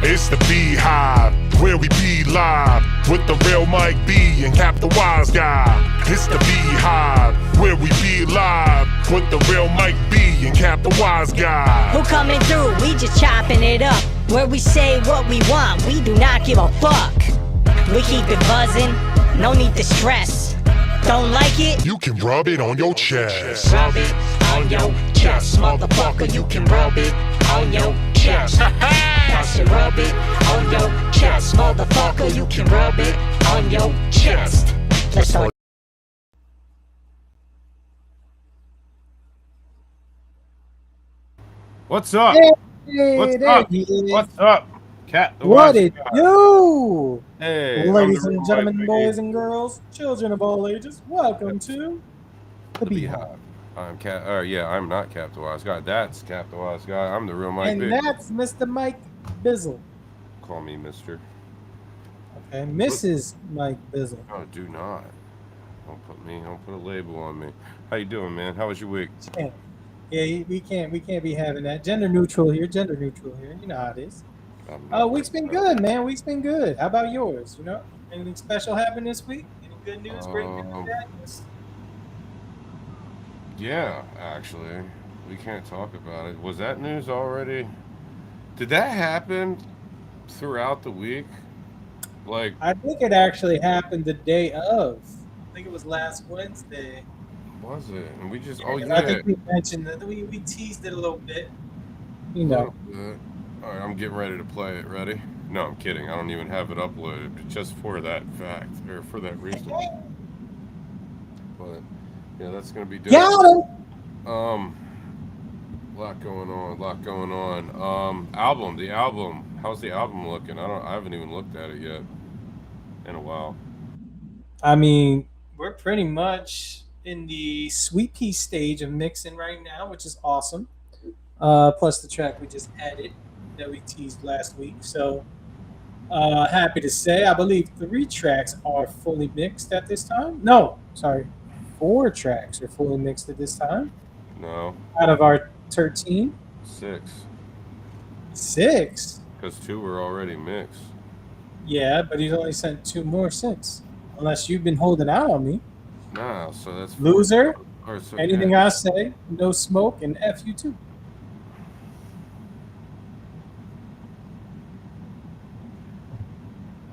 It's the BeeHive, where we be live with the real Mike B and Cap the Wise Guy. It's the BeeHive, where we be live with the real Mike B and Cap the Wise Guy. Who coming through? We just chopping it up. Where we say what we want, we do not give a fuck. We keep it buzzing, no need to stress. Don't like it? You can rub it on your chest. Rub it on your chest, motherfucker. You can rub it on your chest. I said rub it on your chest, motherfucker. You can rub it on your chest. Let's start. What's up? Hey, What's there up? he is. What's up? Cat the What Wise it Guy. do? Hey, Ladies I'm the and gentlemen, Mike boys B. and girls, children of all ages, welcome to the BeeHive. I'm Cat. I'm not Cap the Wise Guy. That's Cap the Wise Guy. I'm the real Mike And B. that's Mr. Mike Bizzle. Call me Mister. Okay, Mrs. Mike Bizzle. Oh, do not. Don't put a label on me. How you doing, man? How was your week? Yeah, we can't be having that. Gender neutral here. You know how it is. Week's been good, man. Week's been good. How about yours? You know, anything special happened this week? Any good news? Great news? Bad news? Yeah, actually, we can't talk about it. Was that news already? Did that happen throughout the week? Like, I think it actually happened the day of. I think it was last Wednesday. was it? And we just, I think we mentioned that we teased it a little bit. You know. All right, I'm getting ready to play it. Ready? No, I'm kidding. I don't even have it uploaded just for that fact or for that reason. But yeah, that's gonna be dope. Got him. Lot going on. The album. How's the album looking? I haven't even looked at it yet in a while. I mean, we're pretty much in the sweet pea stage of mixing right now, which is awesome. Plus the track we just added that we teased last week. So happy to say, I believe 3 tracks are fully mixed at this time. No, sorry, 4 tracks are fully mixed at this time. No. Out of our 13. 6. Because 2 were already mixed. Yeah, but he's only sent 2 more since. Unless you've been holding out on me. Nah, so that's Loser. So, Anything I say, no smoke, and F you too.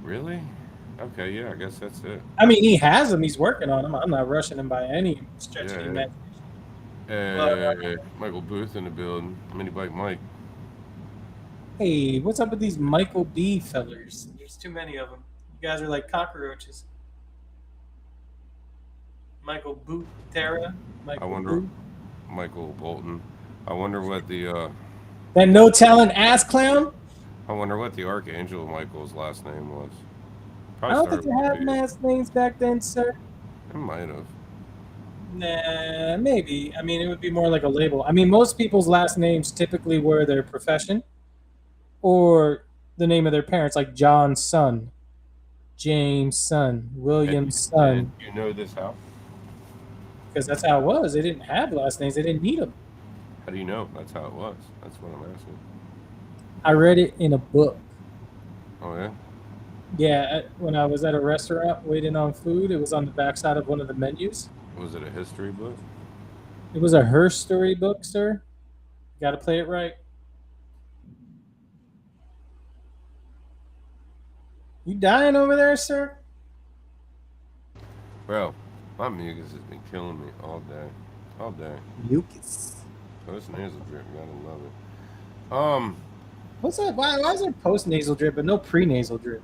Really? Okay, yeah, I guess that's it. I mean, he has them. He's working on them. I'm not rushing him by any stretch of the imagination. Hey, Michael Booth in the building. Mini Bike Mike. Hey, what's up with these Michael B fellers? There's too many of them. You guys are like cockroaches. Michael Boot Terra. Michael Bolton. I wonder what the That no talent ass clown? I wonder what the Archangel Michael's last name was. I don't think they had last names back then, sir. It might have. Nah, maybe. I mean, it would be more like a label. I mean, most people's last names typically were their profession or the name of their parents, like John's son, James' son, William's son. You know this how? Because that's how it was. They didn't have last names. They didn't need them. How do you know that's how it was? That's what I'm asking. I read it in a book. Oh, yeah? Yeah, when I was at a restaurant waiting on food, it was on the backside of one of the menus. Was it a history book? It was a her story book, sir. Got to play it right. You dying over there, sir? Bro, my mucus has been killing me all day. All day. Mucus. Post nasal drip, gotta love it. What's that? Why is there post nasal drip but no pre nasal drip?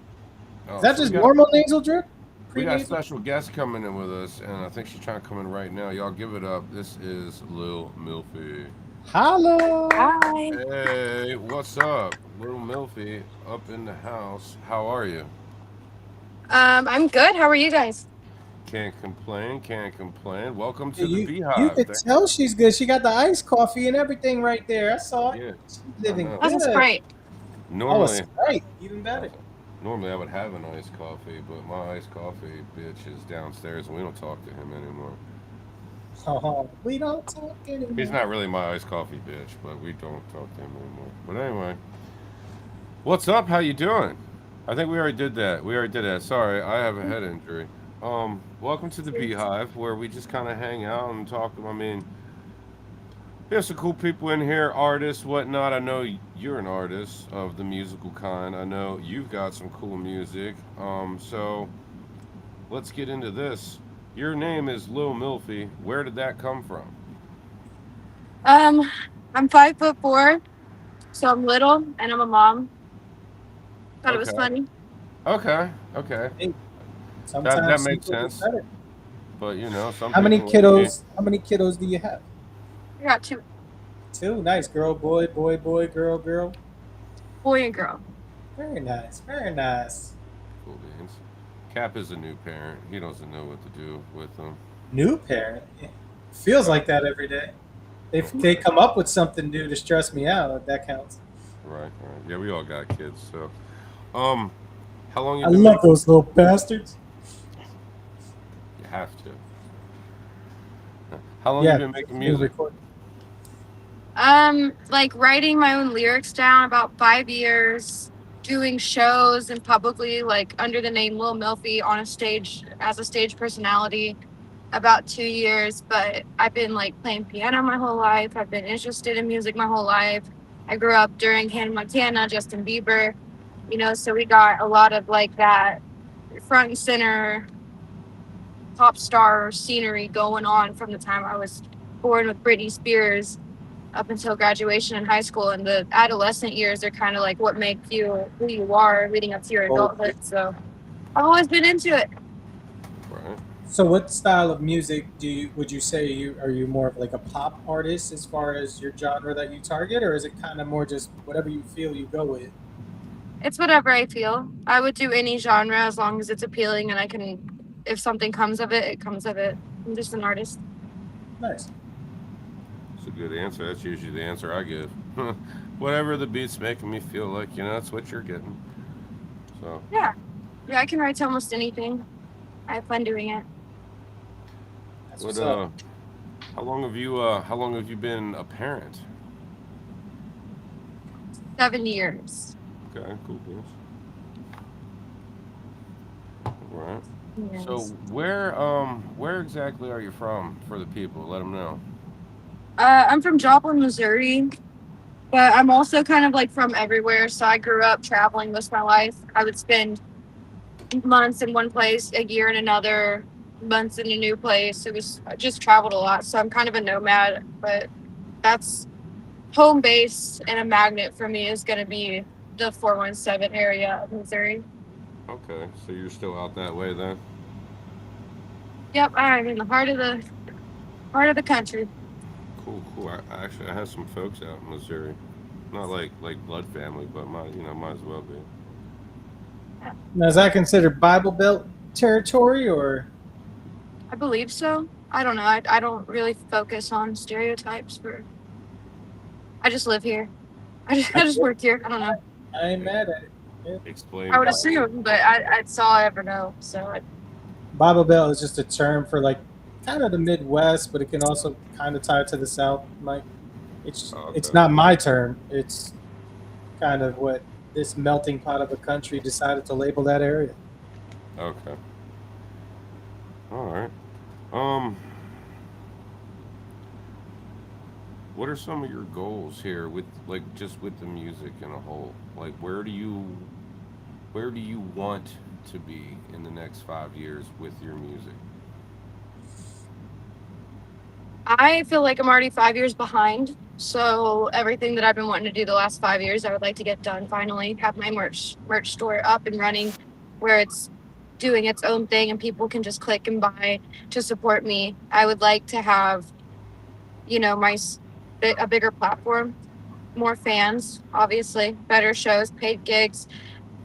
Oh, Is that so just normal nasal drip? We got a Pre-nasal? special guest coming in with us, and I think she's trying to come in right now. Y'all give it up. This is Lil Milfy. Hello. Hi. Hey, what's up? Lil Milfy up in the house. How are you? I'm good. How are you guys? Can't complain. Welcome to You the BeeHive. could tell she's good. She got the iced coffee and everything right there. I saw it. Yeah. She's living I know. good. That's great. Oh, it's Normally, great. Even better. I would have an iced coffee, but my iced coffee bitch is downstairs, and we don't talk to him anymore. Oh, we don't talk anymore. He's not really my iced coffee bitch, but we don't talk to him anymore. But anyway, What's up? How you doing? I think we already did that. We already did that. Sorry, I have a head injury. Welcome to the Beehive, where we just kind of hang out and talk. I mean, there's some cool people in here, artists, whatnot. I know you're an artist of the musical kind. I know you've got some cool music. So let's get into this. Your name is Lil Milfy. Where did that come from? Um, I'm 5'4", so I'm little and I'm a mom. Thought it was Okay. funny. Okay. Okay. Hey, That sometimes makes simple is sense. better. But some How many people like me. kiddos? How many kiddos do you have? I got two, Two. Nice. Girl, boy, boy, boy, girl, girl. boy and girl. Very nice. Very nice. Cool beans. Cap is a new parent. He doesn't know what to do with them. New parent. Yeah. Feels like that every day. If they come up with something new to stress me out, that counts. Right, right. Yeah, we all got kids. So, um, how long you I been love making? those little bastards. You have to. How long Yeah. you been making music? Like writing my own lyrics down about 5 years, doing shows and publicly like under the name Lil Milfy on a stage as a stage personality about 2 years. But I've been like playing piano my whole life. I've been interested in music my whole life. I grew up during Hannah Montana, Justin Bieber, so we got a lot of like that front and center pop star scenery going on from the time I was born with Britney Spears up until graduation in high school. And the adolescent years are kind of like what make you who you are leading up to your adulthood. So I've always been into it. Right. So, what style of music would you say are you more of like a pop artist as far as your genre that you target, or is it kind of more just whatever you feel you go with? It's whatever I feel. I would do any genre as long as it's appealing and I can, if something comes of it, it comes of it. I'm just an artist. Nice. It's a good answer. That's usually the answer I give. Whatever the beat's making me feel like, that's what you're getting. So, Yeah. Yeah, I can write to almost anything. I have fun doing it. That's what? what's up. How long have you been a parent? 7 years. Okay, cool beans. All right. Yes. So, where exactly are you from for the people? Let them know. I'm from Joplin, Missouri, but I'm also kind of like from everywhere. So I grew up traveling most of my life. I would spend months in one place, a year in another, months in a new place. I just traveled a lot. So I'm kind of a nomad, but that's home base and a magnet for me is going to be the 417 area of Missouri. Okay, so you're still out that way then? Yep, I'm in the heart of the country. Cool, cool. I have some folks out in Missouri. Not like blood family, but might as well be. Now, is that considered Bible Belt territory, or I believe so. I don't know. I don't really focus on stereotypes I just live here. I just work here. I don't know. I ain't mad at it? Yeah. Explain. I would why. assume, but that's all I ever know. So Bible Belt is just a term for like kind of the Midwest, but it can also kind of tie to the South. Like, it's Oh, it's okay. not my term. It's kind of what this melting pot of a country decided to label that area. Okay. All right. Um, what are some of your goals here with just with the music in a whole? Like, where do you want to be in the next 5 years with your music? I feel like I'm already 5 years behind. So everything that I've been wanting to do the last 5 years, I would like to get done finally. Have my merch store up and running, where it's doing its own thing and people can just click and buy to support me. I would like to have, a bigger platform, more fans, obviously, better shows, paid gigs.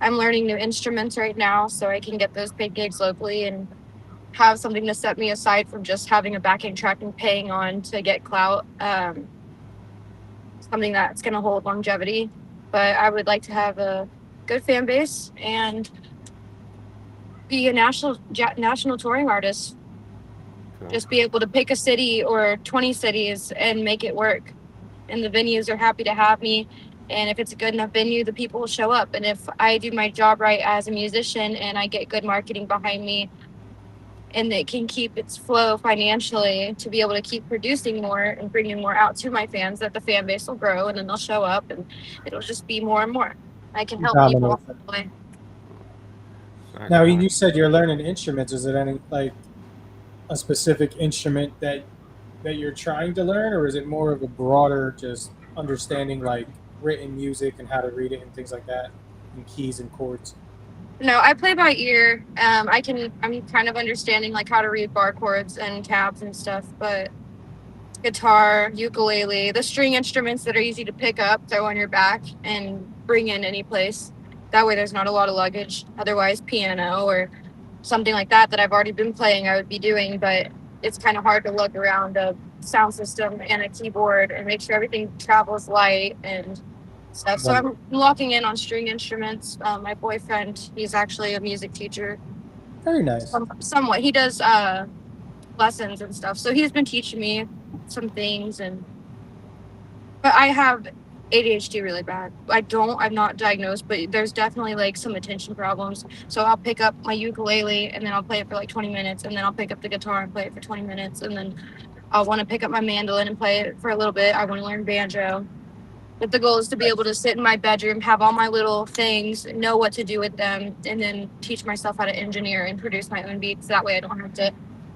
I'm learning new instruments right now, so I can get those paid gigs locally and have something to set me aside from just having a backing track and paying on to get clout. Something that's going to hold longevity. But I would like to have a good fan base and be a national touring artist. Okay. Just be able to pick a city or 20 cities and make it work. And the venues are happy to have me. And if it's a good enough venue, the people will show up. And if I do my job right as a musician and I get good marketing behind me, and it can keep its flow financially to be able to keep producing more and bringing more out to my fans, that the fan base will grow and then they'll show up and it'll just be more and more. I can help people Domino along effect. the way. Now, you said you're learning instruments. Is it any like a specific instrument that you're trying to learn, or is it more of a broader just understanding like written music and how to read it and things like that, and keys and chords? No, I play by ear. I'm kind of understanding like how to read bar chords and tabs and stuff, but guitar, ukulele, the string instruments that are easy to pick up, throw on your back, and bring in any place. That way, there's not a lot of luggage. Otherwise, piano or something like that I've already been playing, I would be doing, but it's kind of hard to look around a sound system and a keyboard and make sure everything travels light and stuff. So Right. I'm locking in on string instruments. My boyfriend, he's actually a music teacher, Very nice. somewhat. He does lessons and stuff. So he's been teaching me some things, but I have ADHD really bad. I'm not diagnosed, but there's definitely like some attention problems. So I'll pick up my ukulele and then I'll play it for like 20 minutes, and then I'll pick up the guitar and play it for 20 minutes, and then I'll want to pick up my mandolin and play it for a little bit. I want to learn banjo. But the goal is to be able to sit in my bedroom, have all my little things, know what to do with them, and then teach myself how to engineer and produce my own beats. That way I don't have to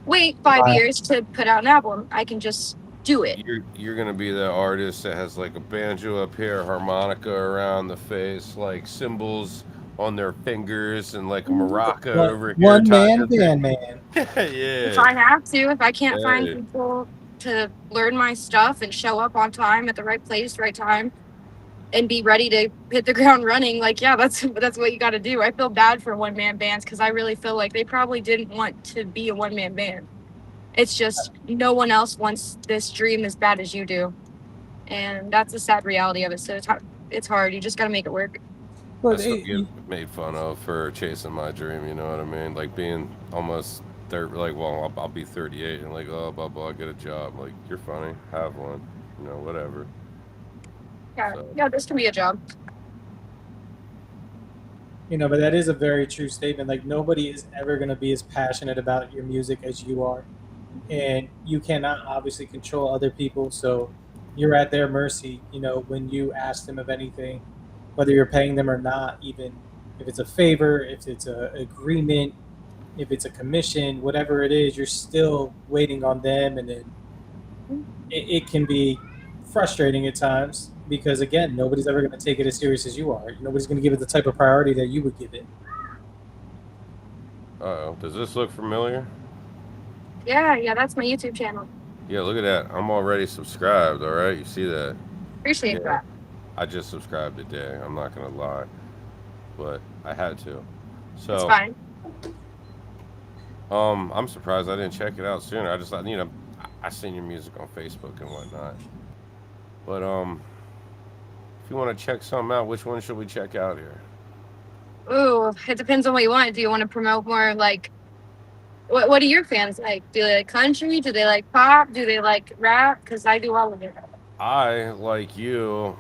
wait 5 years to put out an album. I can just do it. You're gonna be the artist that has like a banjo up here, harmonica around the face, like cymbals on their fingers, and like a maraca over here. One man tied to band, man. If Yeah. I have to, if I can't find Hey. people to learn my stuff and show up on time at the right place, right time, and be ready to hit the ground running, like, yeah, that's what you got to do. I feel bad for one man bands because I really feel like they probably didn't want to be a one man band. It's just no one else wants this dream as bad as you do, and that's the sad reality of it. So it's hard. You just got to make it work. I But still get made fun of for chasing my dream. You know what I mean? Like being almost 30, like, well, I'll be 38, and like, oh, blah blah, get a job. Like, you're funny, have one, you know, whatever. Yeah, So yeah, this can be a job. but that is a very true statement. Like nobody is ever going to be as passionate about your music as you are, and you cannot obviously control other people. So you're at their mercy. When you ask them of anything, whether you're paying them or not, even if it's a favor, if it's an agreement, if it's a commission, whatever it is, you're still waiting on them, and then it can be frustrating at times because again, nobody's ever going to take it as serious as you are. Nobody's going to give it the type of priority that you would give it. Uh-oh. Does this look familiar? Yeah, that's my YouTube channel. Yeah, look at that. I'm already subscribed, all right? You see that? Appreciate Yeah. that. I just subscribed today. I'm not going to lie. But I had to. It's So, fine. I'm surprised I didn't check it out sooner. I just thought, I seen your music on Facebook and whatnot. But, if you want to check something out, which one should we check out here? Ooh, it depends on what you want. Do you want to promote more like what do your fans like? Do they like country? Do they like pop? Do they like rap? Because I do all of it. I, like you,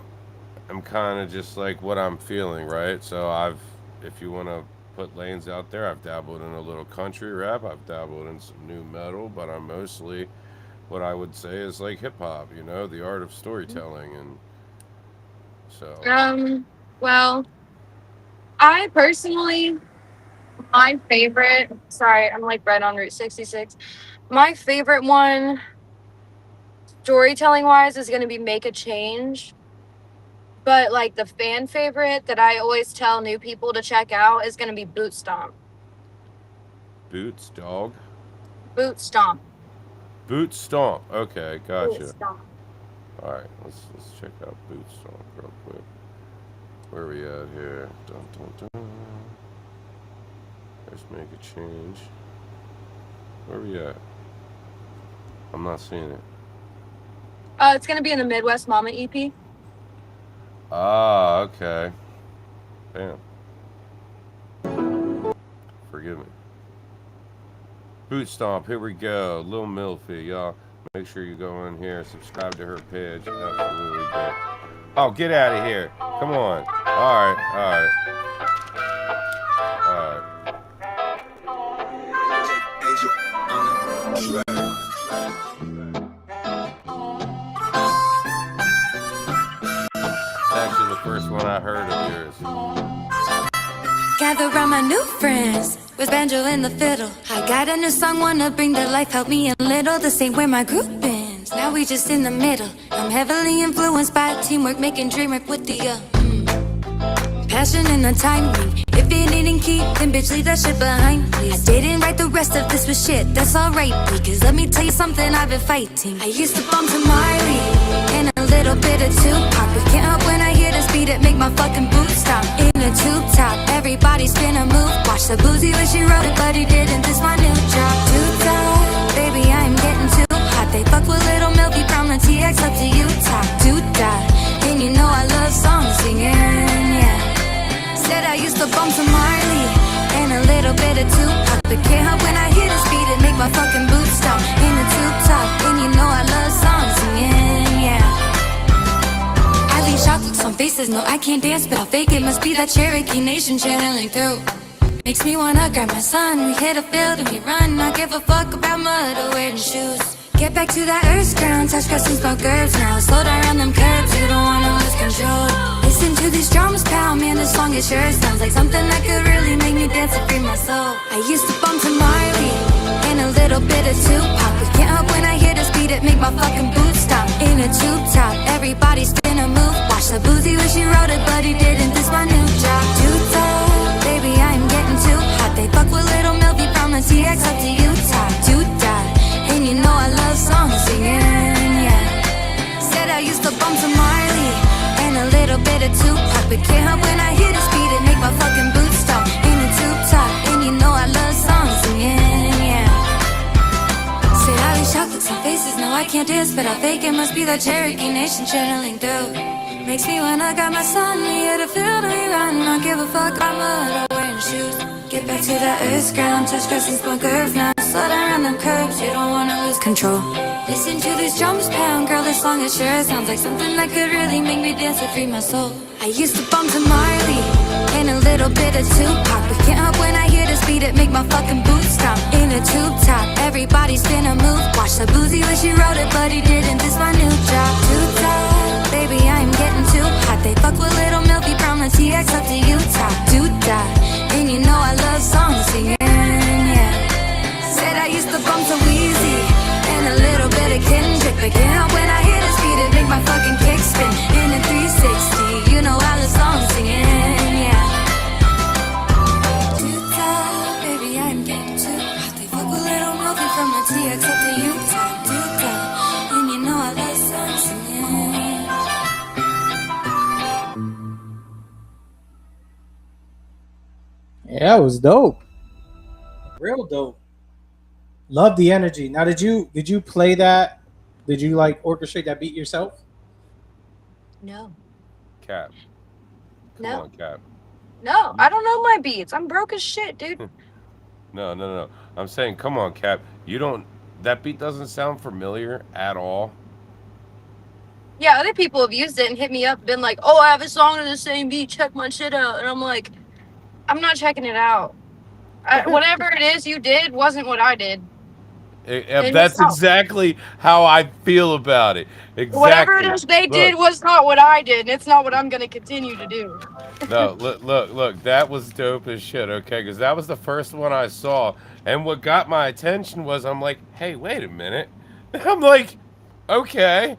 am kind of just like what I'm feeling, right? So if you want to put lanes out there, I've dabbled in a little country rap. I've dabbled in some new metal, but I'm mostly what I would say is like hip hop, the art of storytelling. And so, Well, I personally, my favorite. Sorry, I'm like right on Route 66. My favorite one, storytelling wise, is going to be Make a Change. But like the fan favorite that I always tell new people to check out is going to be Boot Stomp. Boots, dog. Boot Stomp. Boot Stomp. Okay, Boot gotcha. Stomp. All right, let's check out Boot Stomp real quick. Where we at here? Dun, dun, dun. Let's make a change. Where we at? I'm not seeing it. It's going to be in the Midwest Mama EP. Ah, okay. Damn. Forgive me. Boot Stomp, here we go. Lil Milfy, y'all. Make sure you go in here, subscribe to her page. Absolutely good. Oh, get out of here. Come on. All right, all right, all right. Actually, the first one I heard of yours. Gather round my new friends with banjo and the fiddle. I got a new song, wanna bring to life, help me a little. This ain't where my group ends, now we just in the middle. I'm heavily influenced by teamwork, making dream work with the passion and the timing. If it didn't keep, then bitch, leave that shit behind. Please didn't write the rest of this with shit, that's alright. Because let me tell you something I've been fighting. I used to bump to Marley and a little bit of Tupac, but can't help when I hear the speed it make my fucking boots stop. In a tube top, everybody spin a move. Watch the boozy when she wrote it, but he didn't. This my new drop. Too tight, baby, I am getting too hot. They fuck with little Milky from the TX up to Utah. Too die, and you know I love song singing, yeah. Said I used to bump to Marley and a little bit of Tupac, but can't help when I hear the speed it make my fucking boots stop. In the tube top, and you know I love song singing, yeah. I leave chocolates on faces, no I can't dance, but I'll fake it. Must be that Cherokee Nation channeling through. Makes me wanna grab my son, we hit a field and we run. Not give a fuck about mud or wearing shoes. Get back to that earth ground, touch grass and smoke herbs now. Slow down on them curbs, you don't wanna lose control. Listen to these drums pound, man, this song it sure sounds like something that could really make me dance and free my soul. I used to bump to Marley and a little bit of Tupac, but can't help when I hear the speed it make my fucking boots stop. In a tube top, everybody spin a move. Watch the boozy when she wrote it, but he didn't. This my new job. Too tight, baby, I am getting too hot. They fuck with little Milky from the TX up to Utah. Too die, and you know I love song singing, yeah. Said I used to bump to Marley and a little bit of Tupac, but can't help when I hear the speed it make my fucking boots stop. In a tube top, and you know I love song singing, yeah. Said I leave chocolates on faces, no I can't dance, but I fake it. Must be that Cherokee Nation channeling through. Makes me wanna grab my son, we hit a field and we run. Not give a fuck about mud or wearing shoes. Get back to that earth ground, touch grass and smoke herbs now. Slow down on them curbs, you don't wanna lose control. Listen to these drums pound, girl, this song it sure sounds like something that could really make me dance and free my soul. I used to bump to Marley and a little bit of Tupac, but can't help when I hear the speed it make my fucking boots stop. In a tube top, everybody spin a move. Watch the boozy when she wrote it, but he didn't. This my new job. Too tight, baby, I am getting too hot. They fuck with little Milky from the TX up to Utah. Too die, and you know I love song singing, yeah. Said I used to bump to Weezy and a little bit of Kendrick, but can't help when I hear the speed it make my fucking kick spin. In a 360, you know I love song singing, yeah. Too tight, baby, I am getting too hot. They fuck with little Milky from the TX up to Utah. Too tight, and you know I love song singing. Yeah, it was dope. Real dope. Love the energy. Now, did you play that? Did you like orchestrate that beat yourself? No. Cap. Come No. on, Cap. No, I don't know my beats. I'm broke as shit, dude. No. I'm saying, come on, Cap. You don't. That beat doesn't sound familiar at all. Yeah, other people have used it and hit me up, been like, "Oh, I have a song to the same beat. Check my shit out." And I'm like, I'm not checking it out. Whatever it is you did wasn't what I did. That's exactly how I feel about it. Exactly. Whatever it is they did was not what I did, and it's not what I'm going to continue to do. No, look. That was dope as shit, okay? Because that was the first one I saw. And what got my attention was I'm like, hey, wait a minute. I'm like, okay.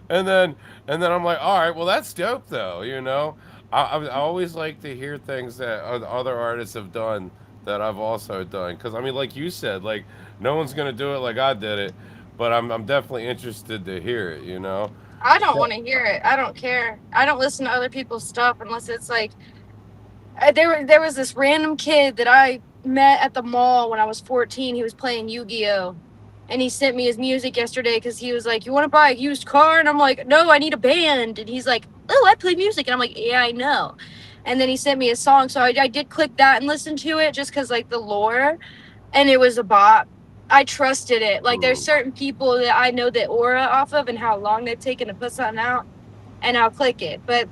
And then I'm like, all right, well, that's dope, though, you know? I always like to hear things that other artists have done that I've also done. Because, I mean, like you said, like, no one's going to do it like I did it. But I'm definitely interested to hear it, you know? I don't want to hear it. I don't care. I don't listen to other people's stuff unless it's like... There was this random kid that I met at the mall when I was 14. He was playing Yu-Gi-Oh! And he sent me his music yesterday because he was like, "You want to buy a used car?" And I'm like, "No, I need a band." And he's like, "Oh, I play music." And I'm like, "Yeah, I know." And then he sent me a song. So I did click that and listen to it just because, like, the lore. And it was a bop. I trusted it. Like, there's certain people that I know the aura off of and how long they've taken to put something out. and I'll click it. But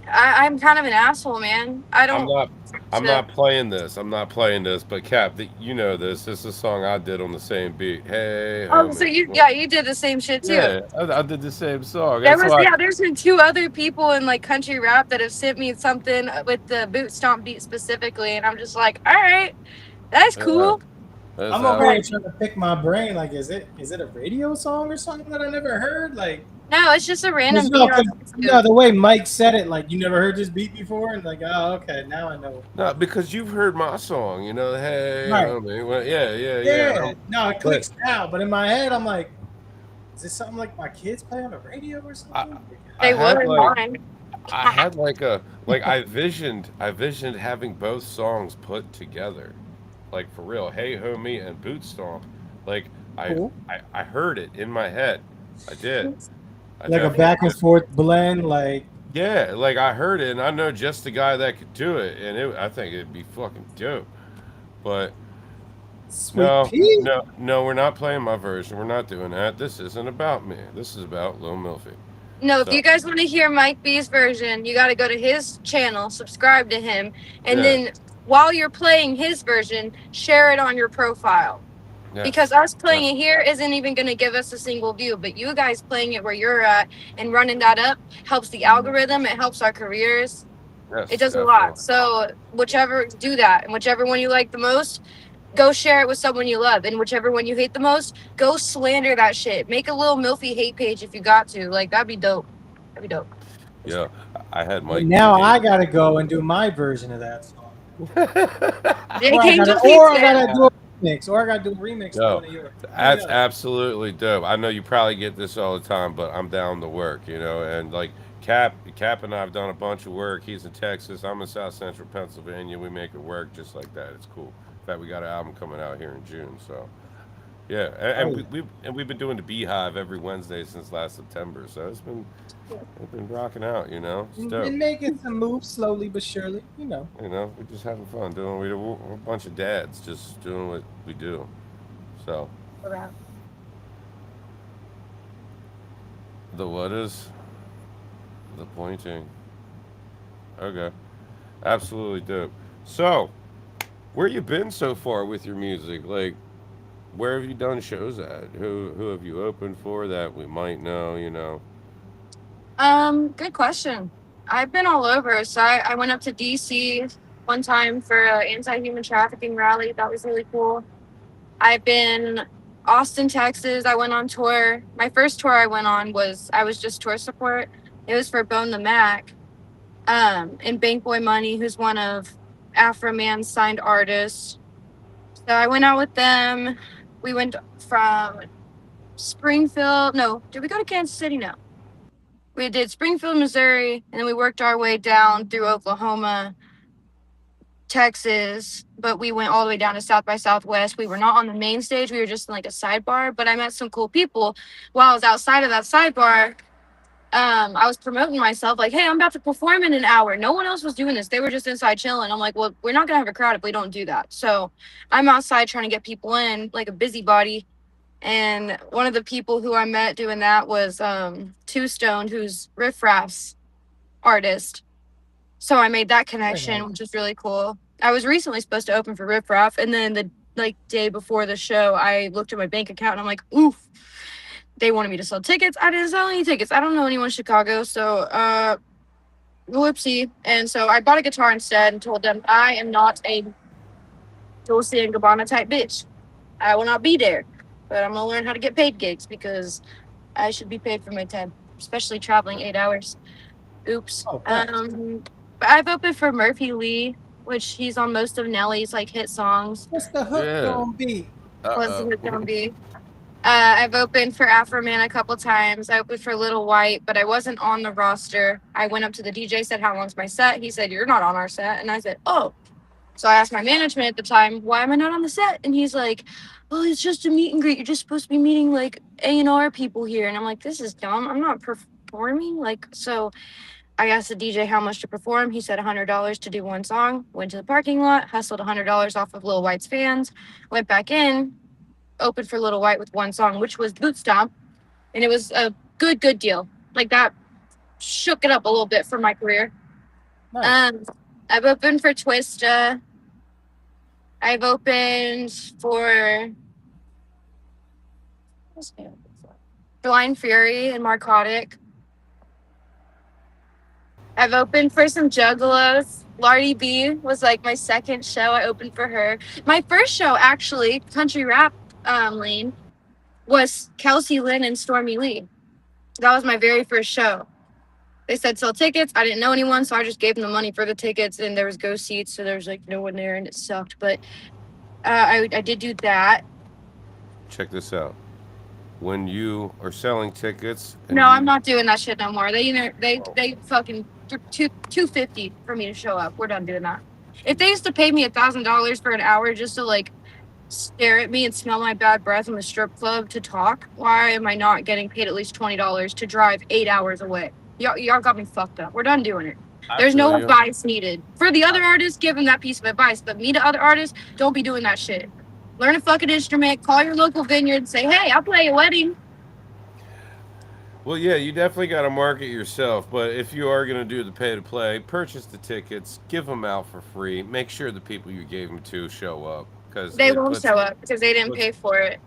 I'm kind of an asshole, man. I I'm don't. not. I'm not playing this. I'm not playing this. But Cap, you know this. This is a song I did on the same beat. Hey, Oh, so homie. you did the same shit too. Yeah, I did the same song. That's why. There's been two other people in like country rap that have sent me something with the boot stomp beat specifically, and I'm just like, all right, that's Yeah, cool. that's I'm how. over here trying to pick my brain. Like, is it a radio song or something that I never heard? Like, No, it's just a random no, beat on 'cause, YouTube. the way Mike said it, like, you never heard this beat before, and like, oh, okay, now I know. No, because you've heard my song. Hey, Right. homie. Well, yeah, yeah, yeah. Yeah. No, it But clicks now, but in my head, I'm like, is this something like my kids play on the radio or something? I They would had in like mine. I had like I visioned having both songs put together, like for real. Hey, homie and Boot Stomp. Like Cool. I heard it in my head. I did. I Like a definitely back and did. forth blend, like, Yeah, like I heard it, and I know just the guy that could do it, and I think it'd be fucking dope. But Sweet no, pea. no, we're not playing my version. We're not doing that. This isn't about me. This is about Lil Milfy. No, if So you guys want to hear Mike B's version, you got to go to his channel, subscribe to him, and yeah, then while you're playing his version, share it on your profile. Because yes, us playing yes, it here isn't even going to give us a single view, but you guys playing it where you're at and running that up helps the algorithm. It helps our careers. It yes, does a lot. definitely. So do that, and whichever one you like the most, go share it with someone you love, and whichever one you hate the most, go slander that shit. Make a little Milfy hate page if you got to. Like, that'd be dope. That'd be dope. Yeah, I had And Mike B now hate. I gotta go and do my version of that song. They came to Or I pizza. gotta do a remix, or I gotta do a remix to No, one of yours. that's absolutely dope. I know you probably get this all the time, but I'm down to work, and like Cap and I have done a bunch of work. He's in Texas, I'm in South Central Pennsylvania. We make it work just like that. It's cool. In fact, we got an album coming out here in June, so yeah, and Oh, we've been doing the BeeHive every Wednesday since last September, so it's been rocking out, It's dope. and making some moves slowly but surely, We're just having fun doing. We're a bunch of dads just doing what we do. So the what is the pointing? Okay, absolutely dope. So where you been so far with your music? Like, where have you done shows at? Who have you opened for that we might know? Good question. I've been all over. So I went up to DC one time for an anti-human trafficking rally. That was really cool. I've been Austin, Texas. I went on tour. My first tour I was just tour support. It was for Bone the Mac, and Bank Boy Money, who's one of Afro Man's signed artists. So I went out with them. We went from Springfield. No, did we go to Kansas City? No. We did Springfield, Missouri, and then we worked our way down through Oklahoma, Texas, but we went all the way down to South by Southwest. We were not on the main stage. We were just in like a sidebar, but I met some cool people while I was outside of that sidebar. I was promoting myself like, hey, I'm about to perform in an hour. No one else was doing this. They were just inside chilling. I'm like, well, we're not going to have a crowd if we don't do that. So I'm outside trying to get people in like a busybody. And one of the people who I met doing that was Two Stone, who's Riff Raff's artist. So I made that connection, which is really cool. I was recently supposed to open for Riff Raff, and then the day before the show, I looked at my bank account and I'm like, oof. They wanted me to sell tickets. I didn't sell any tickets. I don't know anyone in Chicago, so whoopsie. And so I bought a guitar instead and told them I am not a Dolce and Gabbana type bitch. I will not be there. But I'm gonna learn how to get paid gigs because I should be paid for my time, especially traveling 8 hours. Oops. Oh, thanks. But I've opened for Murphy Lee, which he's on most of Nelly's like hit songs. What's the hook Yeah. gonna be? What's the hook gonna be? I've opened for Afro Man a couple times. I opened for Little White, but I wasn't on the roster. I went up to the DJ, said, how long's my set? He said, you're not on our set. And I said, oh. So I asked my management at the time, why am I not on the set? And he's like, well, it's just a meet and greet. You're just supposed to be meeting like A&R people here. And I'm like, this is dumb. I'm not performing. So I asked the DJ how much to perform. He said $100 to do one song. Went to the parking lot, hustled $100 off of Lil White's fans, went back in, opened for Little White with one song, which was Boot Stomp. And it was a good deal. Like that shook it up a little bit for my career. Nice. I've opened for Twista. I've opened for Blind Fury and Narcotic. I've opened for some Juggalos. Lardy B was like my second show. I opened for her. My first show, actually, country rap lane, was Kelsey Lynn and Stormy Lee. That was my very first show. They said sell tickets. I didn't know anyone, so I just gave them the money for the tickets, and there was ghost seats, so there was like no one there, and it sucked. But I did do that. Check this out. When you are selling tickets, and No, I'm not doing that shit no more. They fucking $250 for me to show up. We're done doing that. If they used to pay me $1,000 for an hour just to like stare at me and smell my bad breath in the strip club to talk, why am I not getting paid at least $20 to drive 8 hours away? Y'all got me fucked up. We're done doing it. There's no advice needed. For the other artists, give them that piece of advice. But me to other artists, don't be doing that shit. Learn a fucking instrument. Call your local vineyard. Say, hey, I play a wedding. Well, yeah, you definitely got to market yourself. But if you are going to do the pay to play, purchase the tickets, give them out for free. Make sure the people you gave them to show up. Because they won't show up because they didn't pay for it.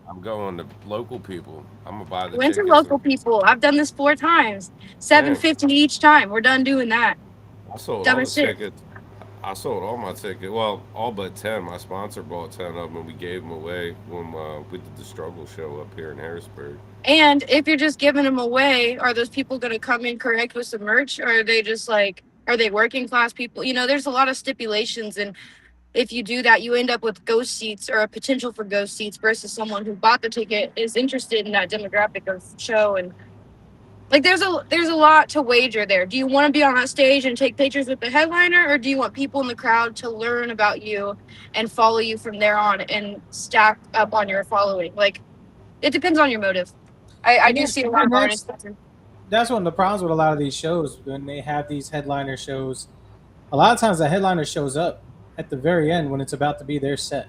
I'm going to local people. I'm going to buy the Went tickets. to local people. I've done this 4 times. $750 each time. We're done doing that. I sold all the tickets. I sold all my tickets. Well, all but 10. My sponsor bought 10 of them, and we gave them away when we did the struggle show up here in Harrisburg. And if you're just giving them away, are those people going to come in correct with some merch? Or are they just like, are they working class people? You know, there's a lot of stipulations. And if you do that, you end up with ghost seats or a potential for ghost seats versus someone who bought the ticket is interested in that demographic of show. And like, there's a lot to wager there. Do you want to be on that stage and take pictures with the headliner, or do you want people in the crowd to learn about you and follow you from there on and stack up on your following? Like, it depends on your motive. I do see a lot of artists. That's one of the problems with a lot of these shows when they have these headliner shows. A lot of times the headliner shows up at the very end when it's about to be their set.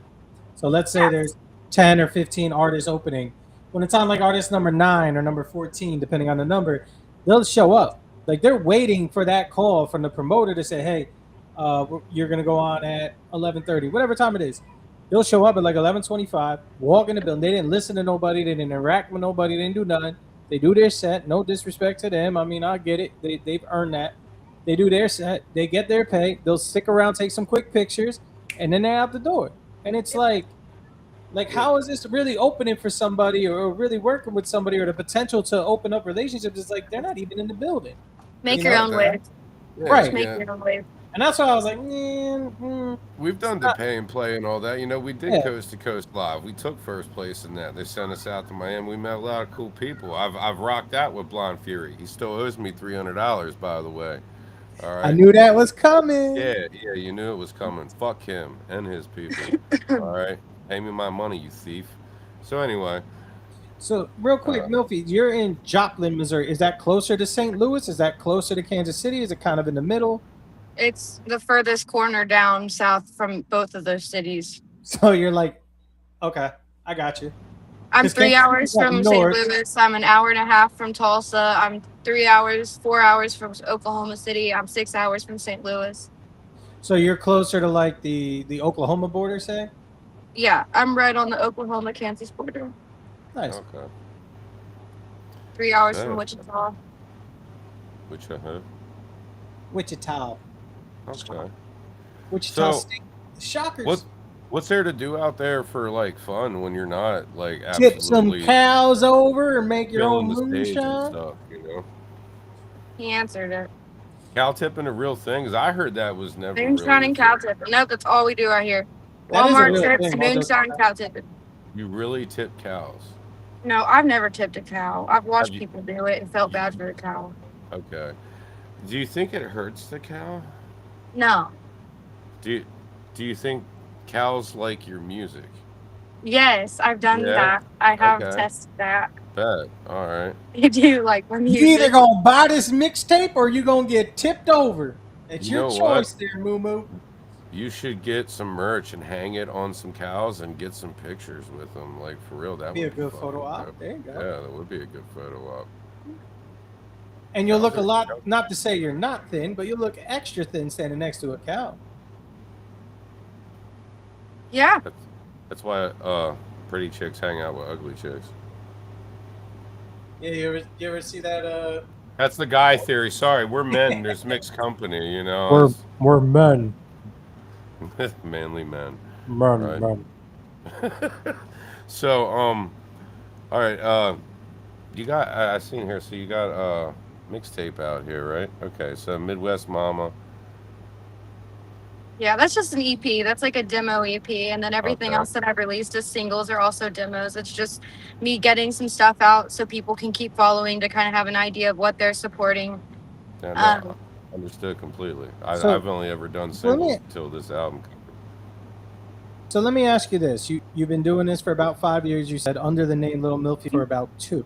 So let's say there's 10 or 15 artists opening. When it's on like artist number 9 or number 14, depending on the number, they'll show up. Like they're waiting for that call from the promoter to say, hey, you're going to go on at 11:30, whatever time it is. They'll show up at like 11:25, walk in the building. They didn't listen to nobody. They didn't interact with nobody. They didn't do nothing. They do their set. No disrespect to them. I mean, I get it. They've earned that. They do their set. They get their pay. They'll stick around, take some quick pictures, and then they're out the door. And it's like how is this really opening for somebody or really working with somebody or the potential to open up relationships? It's like they're not even in the building. Make your own way. Yeah, right. Make your own way. And that's why I was like, we've done the pay and play and all that. You know, we did Coast to Coast Live. We took first place in that. They sent us out to Miami. We met a lot of cool people. I've rocked out with Blind Fury. He still owes me $300, by the way. All right. I knew that was coming. Yeah, you knew it was coming. Fuck him and his people. All right. Pay me my money, you thief. So anyway. So real quick, Milfy, you're in Joplin, Missouri. Is that closer to St. Louis? Is that closer to Kansas City? Is it kind of in the middle? It's the furthest corner down south from both of those cities. So you're like, okay, I got you. I'm 3 hours from St. Louis. I'm an hour and a half from Tulsa. I'm 4 hours from Oklahoma City. I'm 6 hours from St. Louis. So you're closer to like the Oklahoma border, say? Yeah, I'm right on the Oklahoma-Kansas border. Nice. Okay. 3 hours from Wichita. Wichita. Okay. Wichita State. Shockers. What's there to do out there for like fun when you're not like tip some cows over and make your own moonshine moonshine? You know. He answered it. Cow tipping a real thing? Because I heard that was never. Moonshine and cow tipping. Nope, that's all we do out here. Walmart trips, moonshine, cow tipping. You really tip cows? No, I've never tipped a cow. I've watched people do it and felt bad for the cow. Okay. Do you think it hurts the cow? No. Do you think cows like your music? Yes, I've done that. I have tested that. Bet. All right. You do like my music. You either gonna buy this mixtape or you gonna get tipped over. It's your choice there, Moo Moo. You should get some merch and hang it on some cows and get some pictures with them. Like, for real, that would be a good photo op. There you go. Yeah, that would be a good photo op. And you'll look a lot, not to say you're not thin, but you'll look extra thin standing next to a cow. Yeah. That's why pretty chicks hang out with ugly chicks. Yeah, you ever see that? That's the guy theory. Sorry, we're men. There's mixed company, you know. We're men. Manly men. Men, Right. men. So, all right. You got I seen here. So you got mixtape out here, right? Okay. So Midwest Mama. Yeah, that's just an EP. That's like a demo EP. And then everything Okay. else that I've released as singles are also demos. It's just me getting some stuff out so people can keep following to kind of have an idea of what they're supporting. Yeah, no, Um, understood completely. So- I've only ever done So let me- singles until this album. So let me ask you this: you've been doing this for about 5 years. You said under the name Little Milfy for about 2.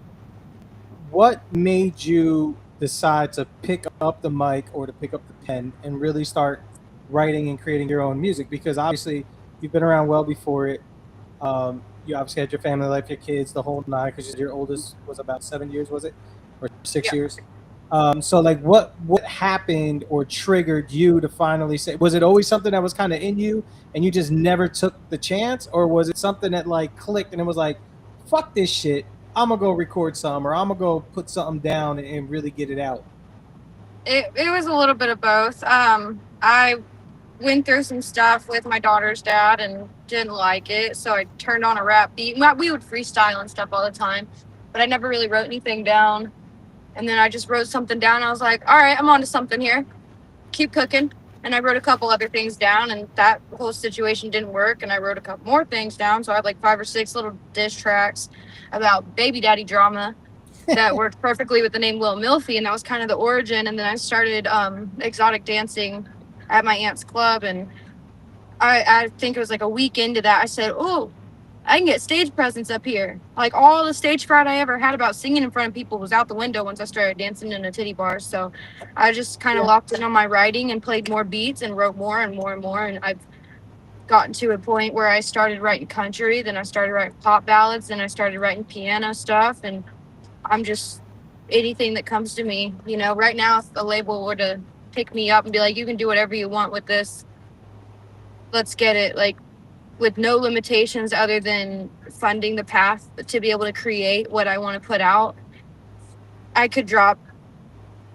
What made you decide to pick up the mic or to pick up the pen and really start writing and creating your own music? Because obviously you've been around well before it. You obviously had your family life, your kids, the whole nine. Because your oldest was about 7 years, was it, or 6 Yeah. years? So like, what happened or triggered you to finally say? Was it always something that was kind of in you, and you just never took the chance, or was it something that like clicked and it was like, "Fuck this shit, I'm gonna go record some, or I'm gonna go put something down and really get it out"? it was a little bit of both. I went through some stuff with my daughter's dad and didn't like it. So I turned on a rap beat. We would freestyle and stuff all the time, but I never really wrote anything down. And then I just wrote something down. I was like, all right, I'm on to something here. Keep cooking. And I wrote a couple other things down, and that whole situation didn't work. And I wrote a couple more things down. So I had like 5 or 6 little diss tracks about baby daddy drama that worked perfectly with the name Lil Milfy. And that was kind of the origin. And then I started exotic dancing at my aunt's club. And I think it was like a week into that, I said, oh, I can get stage presence up here. Like all the stage fright I ever had about singing in front of people was out the window once I started dancing in a titty bar. So I just kind of locked in on my writing and played more beats and wrote more and more and more. And I've gotten to a point where I started writing country, then I started writing pop ballads, then I started writing piano stuff. And I'm just anything that comes to me. You know, right now, if a label were to pick me up and be like, you can do whatever you want with this, let's get it. Like, with no limitations other than funding the path to be able to create what I want to put out, I could drop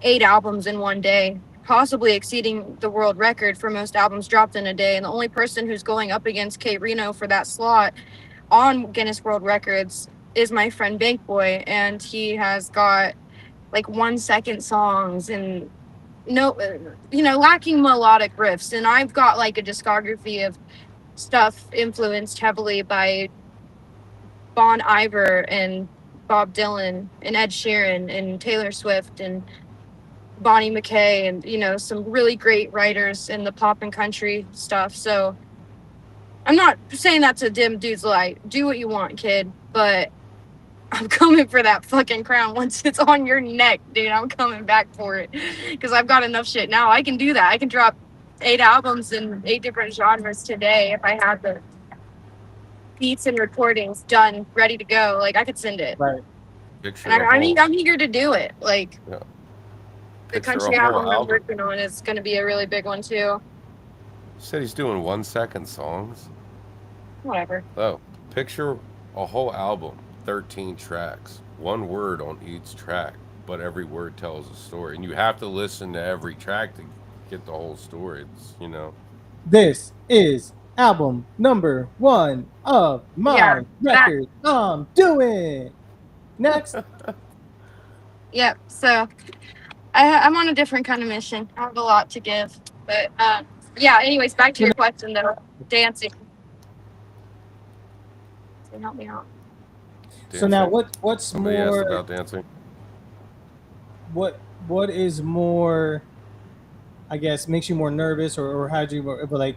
8 albums in one day, possibly exceeding the world record for most albums dropped in a day. And the only person who's going up against Kate Reno for that slot on Guinness World Records is my friend Bank Boy, and he has got like 1-second songs and lacking melodic riffs. And I've got like a discography of stuff influenced heavily by Bon Iver and Bob Dylan and Ed Sheeran and Taylor Swift and Bonnie McKay and, some really great writers in the pop and country stuff. So I'm not saying that's a dim dude's light. Do what you want, kid. But I'm coming for that fucking crown once it's on your neck, dude. I'm coming back for it because I've got enough shit now. I can do that. I can drop 8 albums in 8 different genres today if I had the beats and recordings done, ready to go. Like, I could send it. Right. Picture And a I'm whole- eager to do it. Like, Yeah. the Picture a country whole album I'm album. working on is going to be a really big one, too. Said he's doing 1-second songs. Whatever. Oh, picture a whole album, 13 tracks, 1 word on each track, but every word tells a story, and you have to listen to every track to get the whole story. It's. This is album number 1 of my Yeah, that- record. I'm doing. Next. Yep. So I'm on a different kind of mission. I have a lot to give. But, yeah, anyways, back to your question, though. Dancing. So help me out. So now, Dancing. what's Somebody asked more? about dancing. What is more? I guess makes you more nervous, or how do you like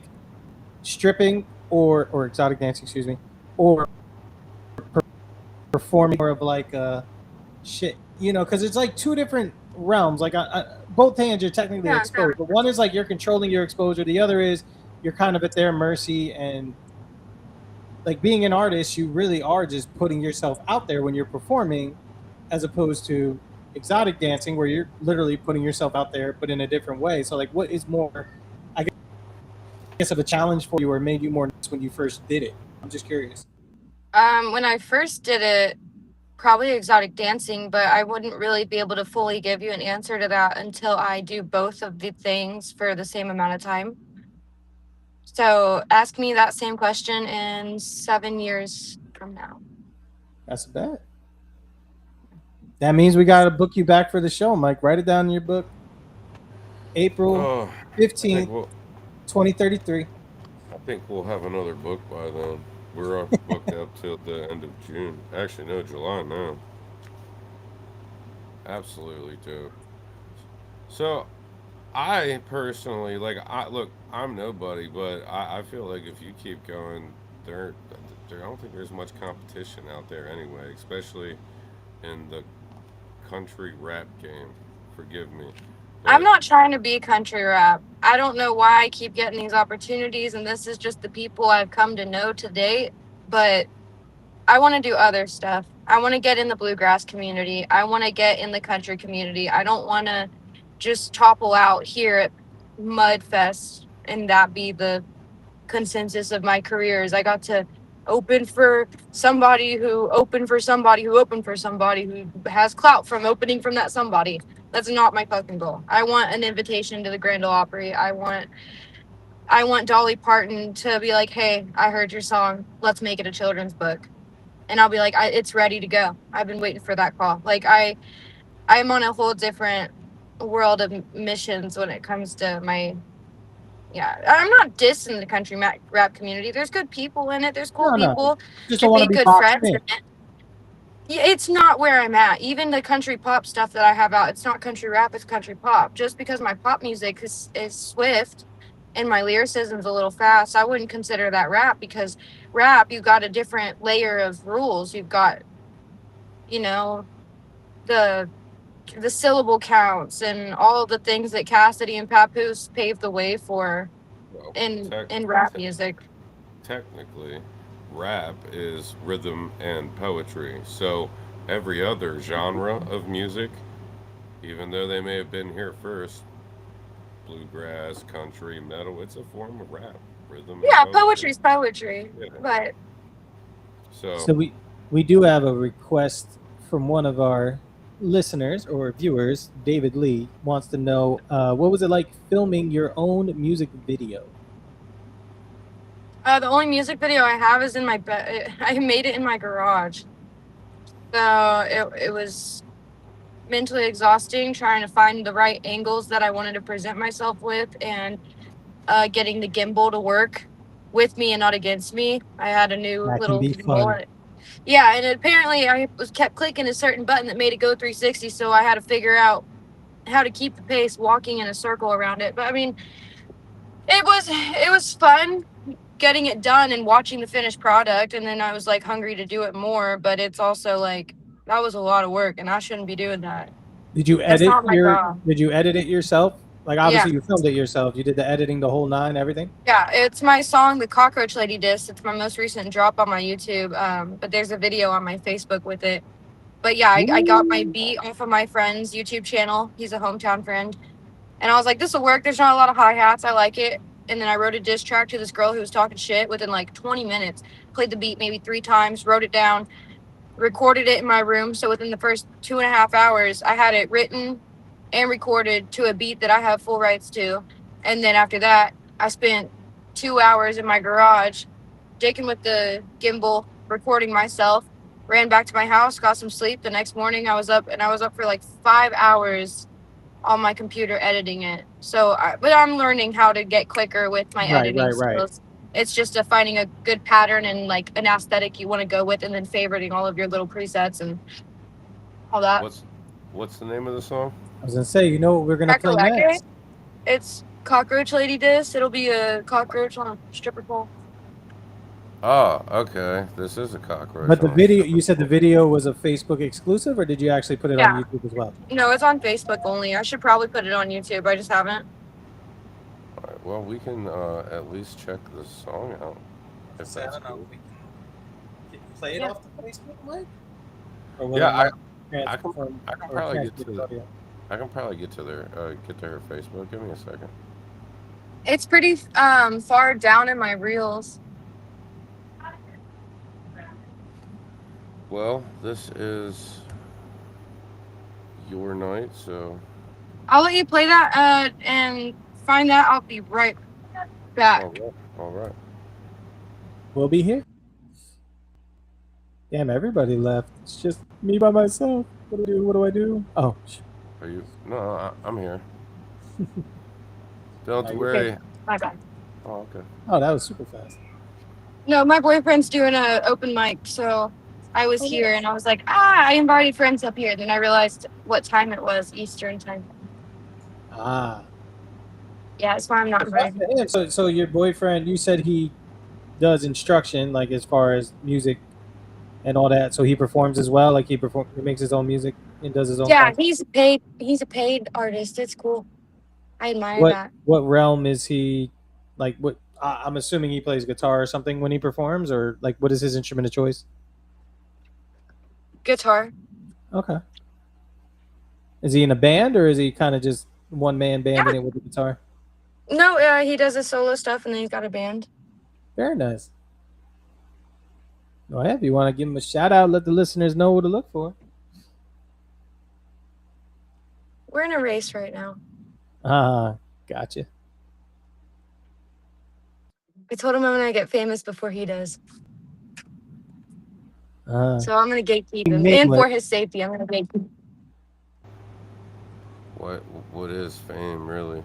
stripping or exotic dancing? Excuse me, or performing more of like shit, because it's like 2 different realms. Like both hands, you're technically Yeah, exposed, but one is like you're controlling your exposure. The other is you're kind of at their mercy. And like being an artist, you really are just putting yourself out there when you're performing, as opposed to exotic dancing, where you're literally putting yourself out there, but in a different way. So, like, what is more, I guess, of a challenge for you, or made you more nervous when you first did it? I'm just curious. When I first did it, probably exotic dancing, but I wouldn't really be able to fully give you an answer to that until I do both of the things for the same amount of time. So ask me that same question in 7 years from now. That's a bet. That means we got to book you back for the show, Mike. Write it down in your book. April Oh, 15th, 2033. I think we'll have another book by then. We're booked up till the end of June. Actually, no, July now. Absolutely do. So, I personally look. I'm nobody, but I feel like if you keep going, I don't think there's much competition out there anyway, especially in the country rap game. Forgive me, I'm but not trying to be country rap. I don't know why I keep getting these opportunities, and this is just the people I've come to know to date. But I want to do other stuff. I want to get in the bluegrass community. I want to get in the country community. I don't want to just topple out here at Mudfest and that be the consensus of my career. Is I got to open for somebody who opened for somebody who opened for somebody who has clout from opening from that somebody. That's not my fucking goal. I want an invitation to the Grand Ole Opry. I want Dolly Parton to be like, hey, I heard your song. Let's make it a children's book. And I'll be like, it's ready to go. I've been waiting for that call. Like I'm on a whole different world of missions when it comes to my, yeah. I'm not dissing the country rap community. There's good people in it. There's cool No, people. just To don't want be to be good boxed friends. in. Yeah, it's not where I'm at. Even the country pop stuff that I have out, it's not country rap, it's country pop. Just because my pop music is swift and my lyricism's a little fast, I wouldn't consider that rap, because rap, you've got a different layer of rules. You've got, you know, the syllable counts and all the things that Cassidy and Papoose paved the way for well, in rap music. technically, rap is rhythm and poetry. So every other genre of music, even though they may have been here first, bluegrass, country, metal, it's a form of rap, rhythm and Yeah, poetry. poetry's poetry. Yeah. But So we do have a request from one of our listeners or viewers. David Lee wants to know, what was it like filming your own music video? the only music video I have is in my bed. I made it in my garage. So it was mentally exhausting trying to find the right angles that I wanted to present myself with, and getting the gimbal to work with me and not against me. I had a new That can little be gimbal. fun. Yeah, and apparently I kept clicking a certain button that made it go 360, so I had to figure out how to keep the pace walking in a circle around it. But I mean, it was fun getting it done and watching the finished product, and then I was like hungry to do it more, but it's also like that was a lot of work and I shouldn't be doing that. Did you That's edit not my job. Did you edit it yourself? Like, obviously Yeah. you filmed it yourself. You did the editing, the whole nine, everything. Yeah, it's my song, The Cockroach Lady Diss. It's my most recent drop on my YouTube. But there's a video on my Facebook with it. But yeah, I got my beat off of my friend's YouTube channel. He's a hometown friend. And I was like, this will work. There's not a lot of hi-hats. I like it. And then I wrote a diss track to this girl who was talking shit within like 20 minutes. Played the beat maybe 3 times, wrote it down, recorded it in my room. So within the first 2.5 hours, I had it written and recorded to a beat that I have full rights to. And then after that, I spent 2 hours in my garage digging with the gimbal, recording myself, ran back to my house, got some sleep. The next morning I was up for like 5 hours on my computer editing it. But I'm learning how to get quicker with my editing skills. It's just finding a good pattern and like an aesthetic you want to go with, and then favoriting all of your little presets and all that. What's the name of the song? I was gonna say, you know what we're gonna play next? It's Cockroach Lady Diss. It'll be a cockroach on a stripper pole. Oh, okay. This is a cockroach. But the video, you said the video was a Facebook exclusive, or did you actually put it on YouTube as well? No, it's on Facebook only. I should probably put it on YouTube. I just haven't. All right, well, we can at least check the song out. If So, I that's don't know. cool. Can you play it off the Facebook, Mike? Yeah, I can or probably get transmit to the audio. I can probably get to her Facebook. Give me a second. It's pretty far down in my reels. Well, this is your night, so I'll let you play that and find that. I'll be right back. all right. We'll be here. Damn, everybody left. It's just me by myself. What do I do? Oh, Are you? No, I'm here. Don't Are you worry. okay? My bad. Oh, okay. oh, that was super fast. No, my boyfriend's doing an open mic, so I was here and I was like, I invited friends up here. Then I realized what time it was, Eastern time. Ah. Yeah, that's why I'm not invited. Damn, so your boyfriend, you said he does instruction, like as far as music and all that. So he performs as well. Like he makes his own music and does his own. Yeah, content? he's a paid artist. It's cool. I admire that. What realm is he? Like what? I'm assuming he plays guitar or something when he performs, or like what is his instrument of choice? Guitar. Okay. Is he in a band or is he kind of just one man banding it with the guitar? No, he does his solo stuff and then he's got a band. Very nice. Go ahead. If you want to give him a shout out, let the listeners know what to look for. We're in a race right now. Ah, gotcha. I told him I'm gonna get famous before he does. So I'm gonna gatekeep him. And for his safety, I'm gonna gatekeep. What is fame really?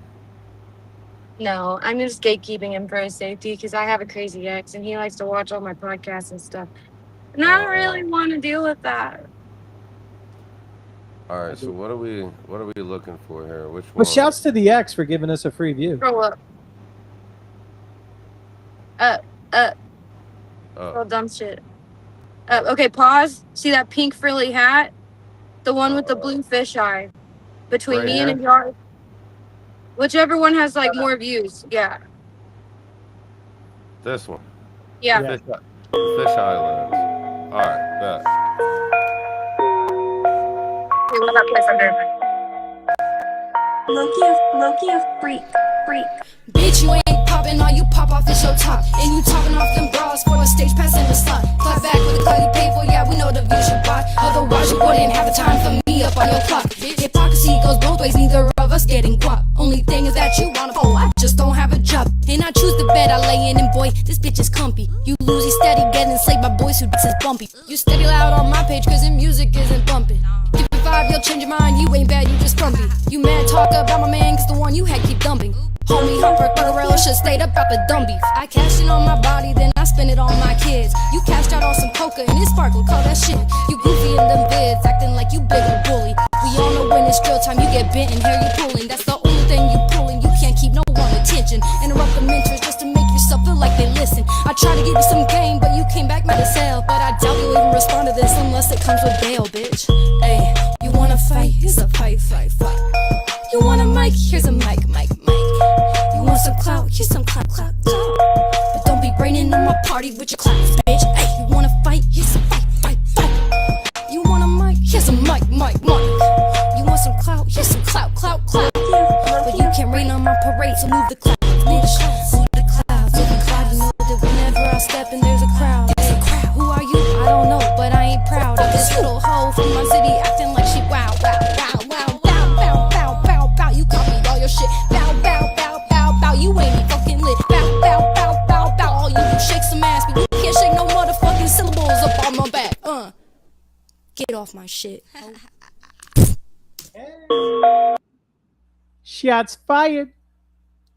No, I'm just gatekeeping him for his safety because I have a crazy ex and he likes to watch all my podcasts and stuff. And I don't really want to deal with that. All right, so what are we looking for here? Which one? Well, shouts to the ex for giving us a free view. Scroll up. Real dumb shit. Okay, pause. See that pink frilly hat? The one with the blue fisheye. Between right me here? and yours. Whichever one has like more views. Yeah. This one. Yeah. Yeah. Fish Islands. All right, bet. Okay, what about place under? Loki a freak. Bitch, you ain't poppin', all you pop off is your top. And you topping off them bras for a stage pass in the slot. Clap back with the car you pay for, yeah, we know the views you bought. Otherwise, you wouldn't have the time for me up on your clock. Hypocrisy goes both ways, neither of us getting guap. Only thing is that you wanna fall, I just don't have a job. And I choose the bed I lay in, and boy, this bitch is comfy. You lose, you steady getting slayed by boys who beats is bumpy. You steady loud on my page, cause the music isn't bumping. Give me 5, you'll change your mind, you ain't bad, you just grumpy. You mad talk about my man, cause the one you had keep dumping. Homie, Humper, Gorilla should stayed up out the dumb beef. I cashed in on my body, then I spent it on my kids. You cashed out on some coca and it sparkled, call that shit. You goofy in them vids, acting like you big and bully. We all know when it's drill time, you get bent and hair you pulling. That's the only thing you pulling, you can't keep no one attention. Interrupt the mentors just to make yourself feel like they listen. I tried to give you some game, but you came back mad as hell. But I doubt you'll even respond to this unless it comes with bail, bitch. Ayy, you wanna fight? Here's a fight. You want a mic? Here's a mic. You want some clout? Here's some clout. But don't be braining on my party with your clowns, bitch. Ay, you wanna fight? Here's a fight. You want a mic? Here's a mic. You want some clout? Here's some clout. But you can't rain on my parade, so move the clout, bitch. Move the clouds. You know that whenever I step in, there's a crowd. Ay, who are you? I don't know, but I ain't proud of this little hoe from my city acting like she wow. You copied all your shit. Bow. You ain't even fucking lit. Bow. All you do shake some ass, but you can't shake no motherfucking syllables up on my back. Get off my shit. Shots fired.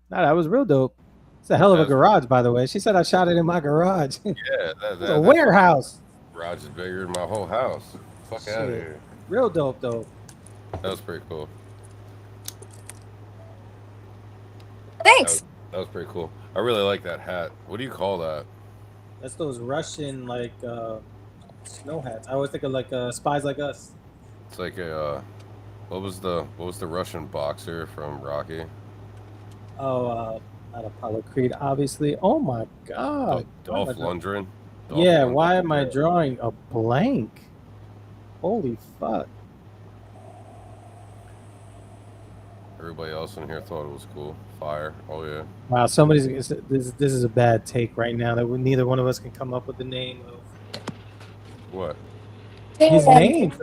No, that was real dope. It's a hell of a garage, by the way. She said I shot it in my garage. Yeah, It's a warehouse. Garage is bigger than my whole house. Fuck out of here. Real dope, though. That was pretty cool. Thanks. That was pretty cool. I really like that hat. What do you call that? That's those Russian like snow hats. I always think of like Spies Like Us. It's like a what was the Russian boxer from Rocky? Oh, not Apollo Creed, obviously. Oh my God. Dolph Lundgren. Yeah, why am I drawing a blank? Holy fuck. Everybody else in here thought it was cool. Fire. Oh yeah. Wow, this is a bad take right now that neither one of us can come up with the name of What? his name.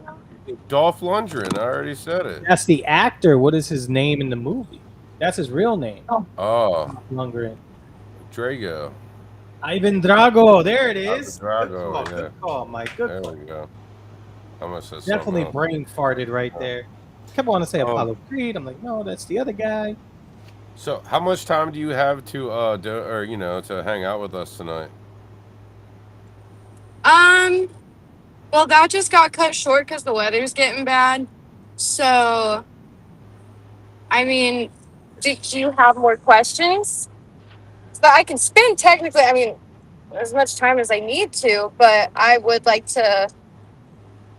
Dolph Lundgren. I already said it. That's the actor. What is his name in the movie? That's his real name. Oh, Lundgren. Drago. Ivan Drago. There it is. Drago. Yeah. Good call, Mike. Good There call. we go. I must have Definitely brain farted right there. Kept wanting to say Oh. Apollo Creed. I'm like, no, that's the other guy. So, how much time do you have to to hang out with us tonight? Well, that just got cut short because the weather's getting bad. So, I mean, did you have more questions? So I can spend technically, I mean, as much time as I need to, but I would like to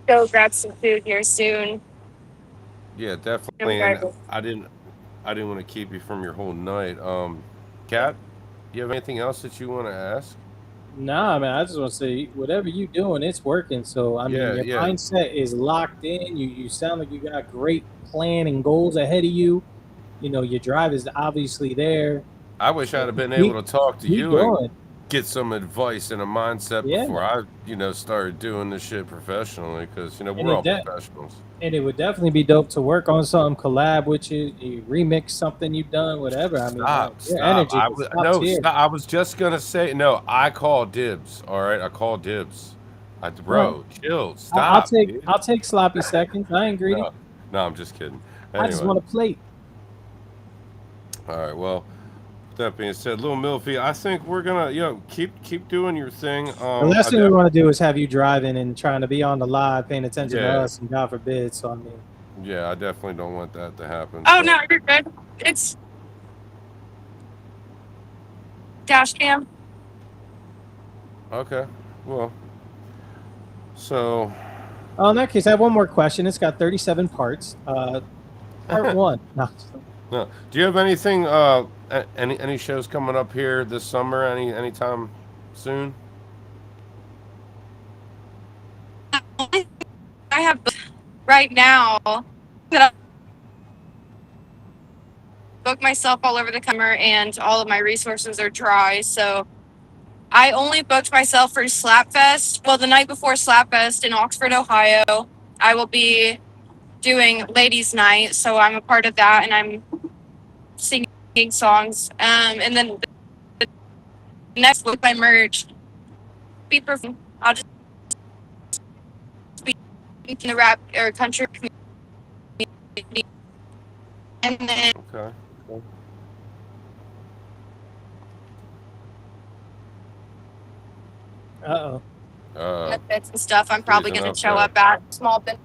go grab some food here soon. Yeah, definitely. And I didn't want to keep you from your whole night. Kat, you have anything else that you want to ask? Nah, man, I just want to say, whatever you doing, it's working. So, I mean, your mindset is locked in. You sound like you got a great plan and goals ahead of you. You know, your drive is obviously there. I wish I'd have been able to talk to you and get some advice and a mindset before I, started doing this shit professionally, because, we're all professionals. And it would definitely be dope to work on something, collab with you, remix something you've done, whatever. I mean, your energy. I was just gonna say no. I call dibs. All right, I call dibs. Chill. Stop. I'll take sloppy seconds. I ain't greedy. No, I'm just kidding. Anyway. I just want to plate. All right. Well, with that being said, Lil Milfy, I think we're gonna keep doing your thing. The last thing we want to do is have you driving and trying to be on the live, paying attention to us, and God forbid. So I mean, yeah, I definitely don't want that to happen. Oh no, you're good. It's dash cam. Okay, well, so. In that case, I have one more question. It's got 37 parts. Part one. No. Do you have anything? Any shows coming up here this summer? Anytime soon? I have right now that I booked myself all over the summer, and all of my resources are dry. So I only booked myself for Slapfest. Well, the night before Slapfest in Oxford, Ohio, I will be doing Ladies' Night. So I'm a part of that, and I'm singing songs. And then the next week, my merch be performing. I'll just be in the rap or country community. And then okay. benefits and stuff. I'm probably going to show up at small business.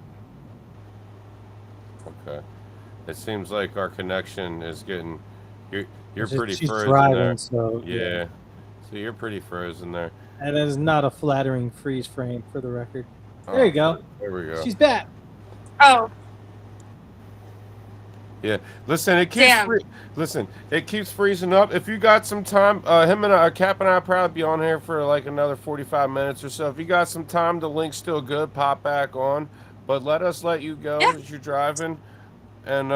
Okay. It seems like our connection is getting. You're pretty she's frozen driving, there. So yeah. So you're pretty frozen there. And that is not a flattering freeze frame, for the record. There you go. There we go. She's back. Oh. Yeah. Listen, it keeps freezing up. If you got some time, him and Cap and I probably be on here for like another 45 minutes or so. If you got some time, the link's still good. Pop back on, but let you go as you're driving. And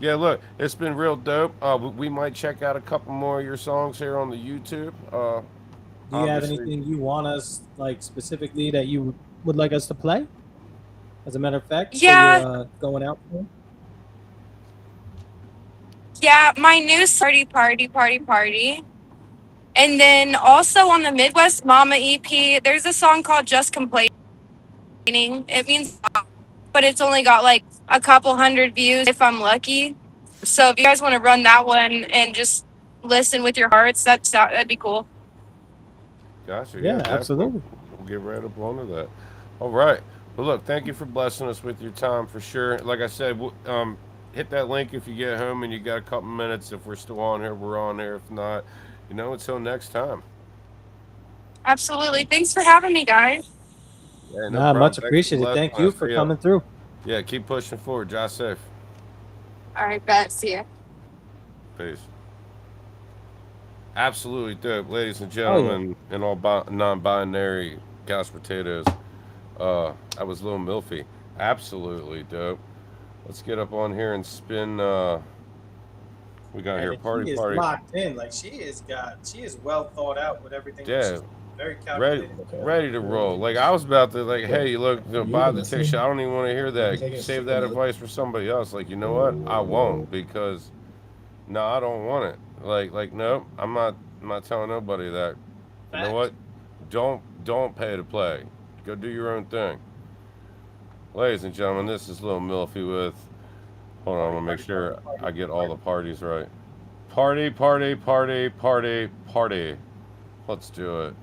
look, it's been real dope. We might check out a couple more of your songs here on the YouTube. Do you have anything you want us, like, specifically that you would like us to play? As a matter of fact, you're, going out for? Yeah, my new party. And then also on the Midwest Mama EP, there's a song called Just Complaining. It means, but it's only got like a couple hundred views if I'm lucky. So if you guys want to run that one and just listen with your hearts, that'd be cool. Gotcha. Yeah, absolutely. We'll get right up onto that. All right. Well, look, thank you for blessing us with your time for sure. Like I said, hit that link if you get home and you got a couple minutes. If we're still on here, we're on here. If not, until next time. Absolutely. Thanks for having me, guys. Yeah, no much appreciated. Thank you for coming through. Yeah, keep pushing forward. Drive safe. All right, bet. See ya. Peace. Absolutely dope, ladies and gentlemen, and all non-binary couch potatoes. That was Lil Milfy. Absolutely dope. Let's get up on here and spin We got here And party she is party. locked in. Like she is well thought out with everything. Yeah. She's very calculated. Ready to roll. Like I was about to like, hey, look, buy the ticket. I don't even want to hear that. Save that advice for somebody else. Like, you know what? I won't because no, I don't want it. Like no, I'm not telling nobody that. You know what? Don't pay to play. Go do your own thing. Ladies and gentlemen, this is Lil Milfy with. Hold on, I'm gonna make sure I get all the parties right. Party, party, party, party, party. Let's do it.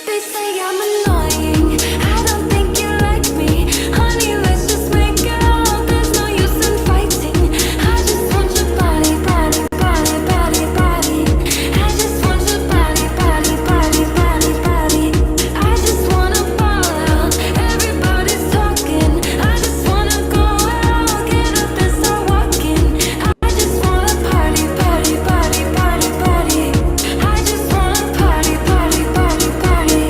They say I'm annoying. I don't think you like me. Honey, let's just make it out. There's no use in fighting. I just want your body, body, body, body, body. I just want your body, body, body, body, body. I just wanna ball out. Everybody's talking. I just wanna go out, get up and start walking. I just wanna party, party, party, party, party. I just wanna party, party, party, party.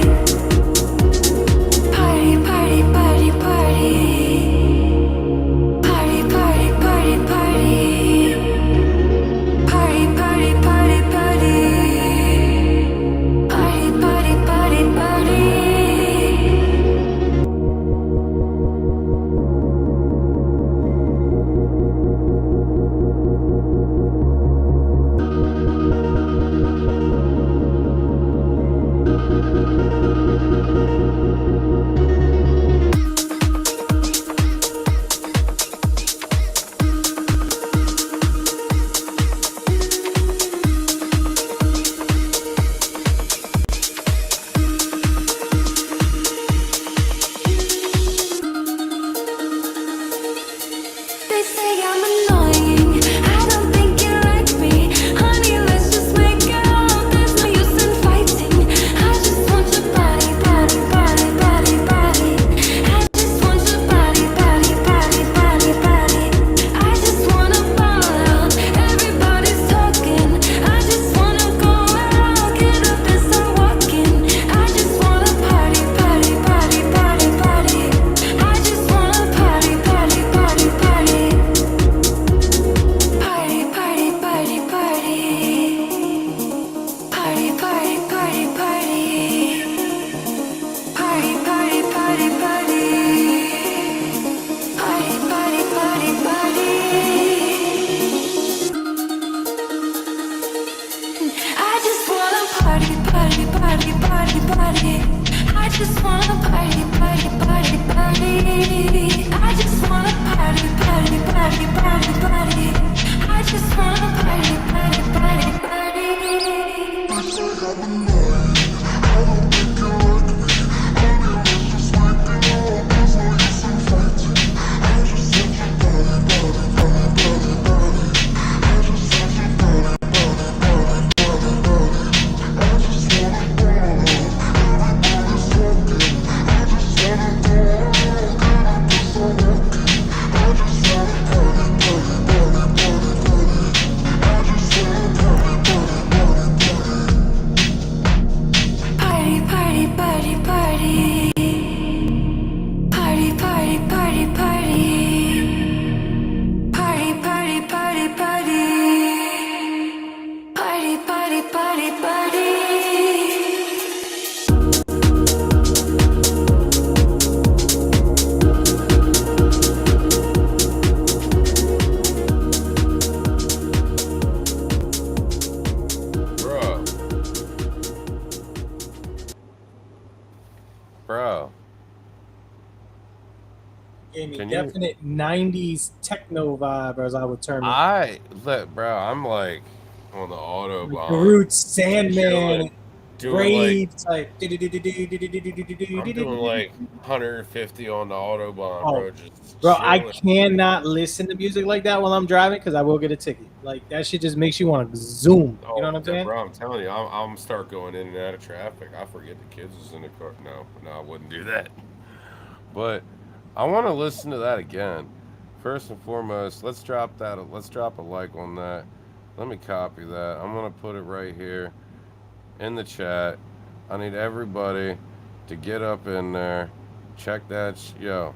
Party, party, party, party. Party, party, party, party. Party, party, party, party. Party, party, party, party. They say I'm annoying. I don't think you like me. Honey, let's just make it out. There's no use in fighting. I just want your body, body, body, body, body. I just want your body, body, body, body, body. I just wanna ball out. Everybody's talking. I just wanna go out, get up and start walking. I just wanna party, party, party, party, party. I just wanna party, party, party, party. Party, party, party, party. Party, party, party, party. Party, party, party, party. Party, party, party, party. I just wanna party, party, party, party, party. I just wanna party, party, party, party. I just wanna party, party, party, party, party. I just wanna party, party, party, party. Gave me Can you? definite 90s techno vibe, as I would term it. Bro, I'm like on the Like Autobahn. the Roots, Sandman, Doing like, Braids, like. I'm doing like 150 on the Autobahn, Oh, bro. Just Bro, I chilling. cannot listen to music like that while I'm driving because I will get a ticket. Like that shit just makes you want to zoom. You know what I'm saying? Bro, I'm telling you, I'm start going in and out of traffic. I forget the kids was in the car. No, I wouldn't do that. But I want to listen to that again. First and foremost, let's drop that. Let's drop a like on that. Let me copy that. I'm gonna put it right here in the chat. I need everybody to get up in there. Check that. Yo,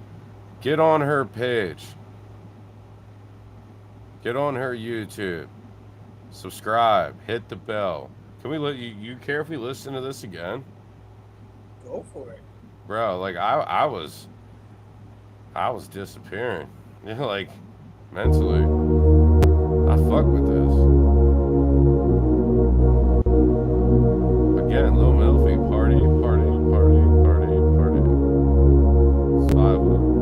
get on her page. Get on her YouTube. Subscribe. Hit the bell. Can we let you care if we listen to this again? Go for it. Bro, like I was disappearing. You know, like mentally. I fuck with this. Again, Lil Melfi, party. It's 5 of them.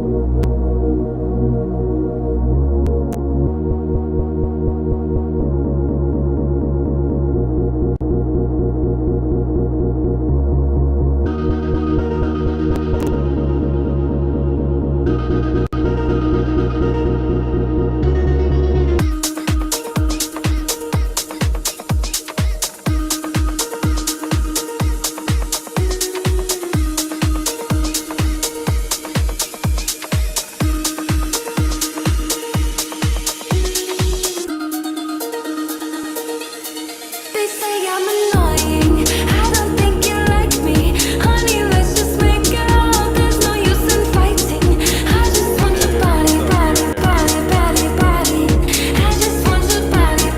They say I'm annoying. I don't think you like me. Honey, let's just make out. There's no use in fighting. I just want your body. I just want your body.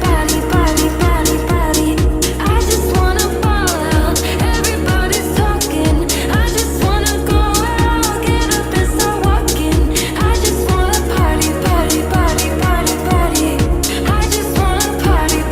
I just wanna fall out. Everybody's talking. I just wanna go out. Get up and start walking. I just wanna party. I just wanna party.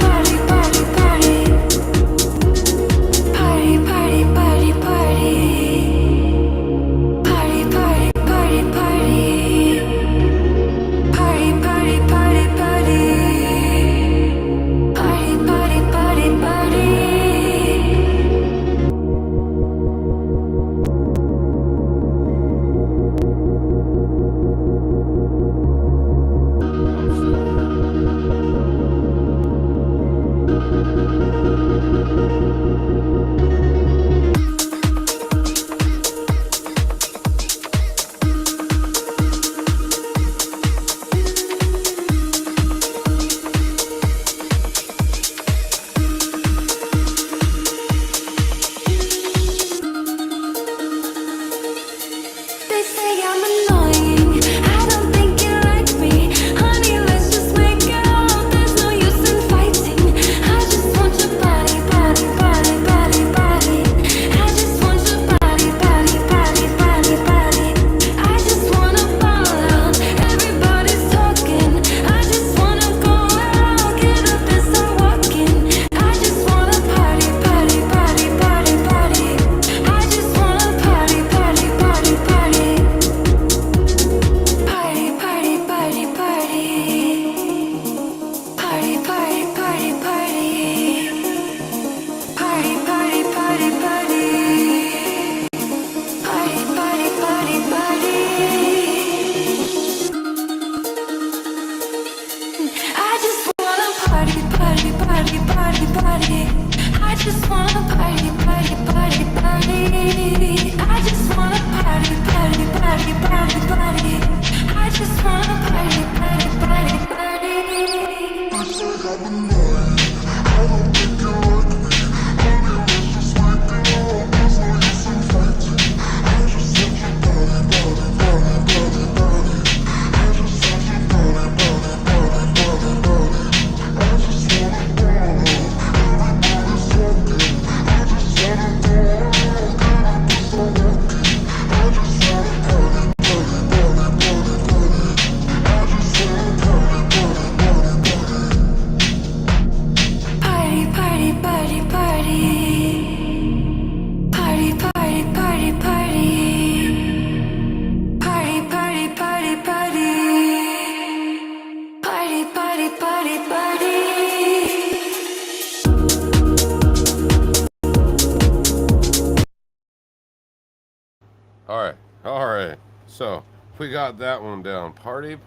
They say I'm annoying. I don't think you like me. Honey, let's just make out. There's no use in fighting. I just want your body. I just want your body. I just wanna fall out. Everybody's talking. I just wanna go out. Get up and start walking. I just wanna party. I just wanna party. I just wanna party. I just wanna party. I just wanna party. I just wanna party. All right. So we got that one down. Party. Yo,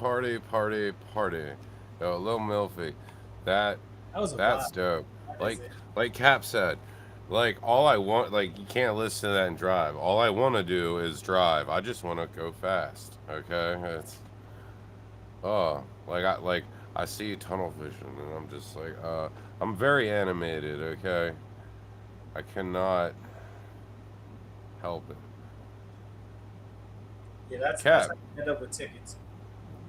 Lil Milfy, that That was a that's vibe. dope. That is Like it. like Cap said, like all I want, like you can't listen to that and drive. All I want to do is drive. I just want to go fast. Okay, it's I see tunnel vision and I'm just like I'm very animated. Okay, I cannot help it. Yeah, that's Cap. how you end up with tickets.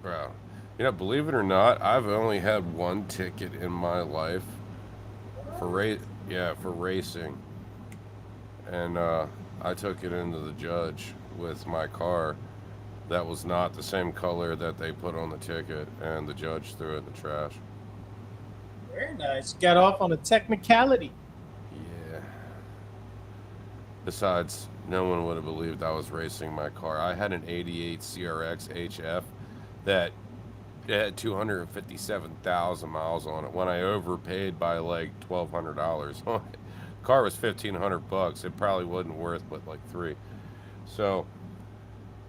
Bro, believe it or not, I've only had one ticket in my life for racing, and I took it into the judge with my car. That was not the same color that they put on the ticket, and the judge threw it in the trash. Very nice. You got off on a technicality. Yeah. Besides, no one would have believed I was racing my car. I had an '88 CRX HF that it had 257,000 miles on it when I overpaid by like $1,200 on it. Car was $1,500. It probably wasn't worth but like three. So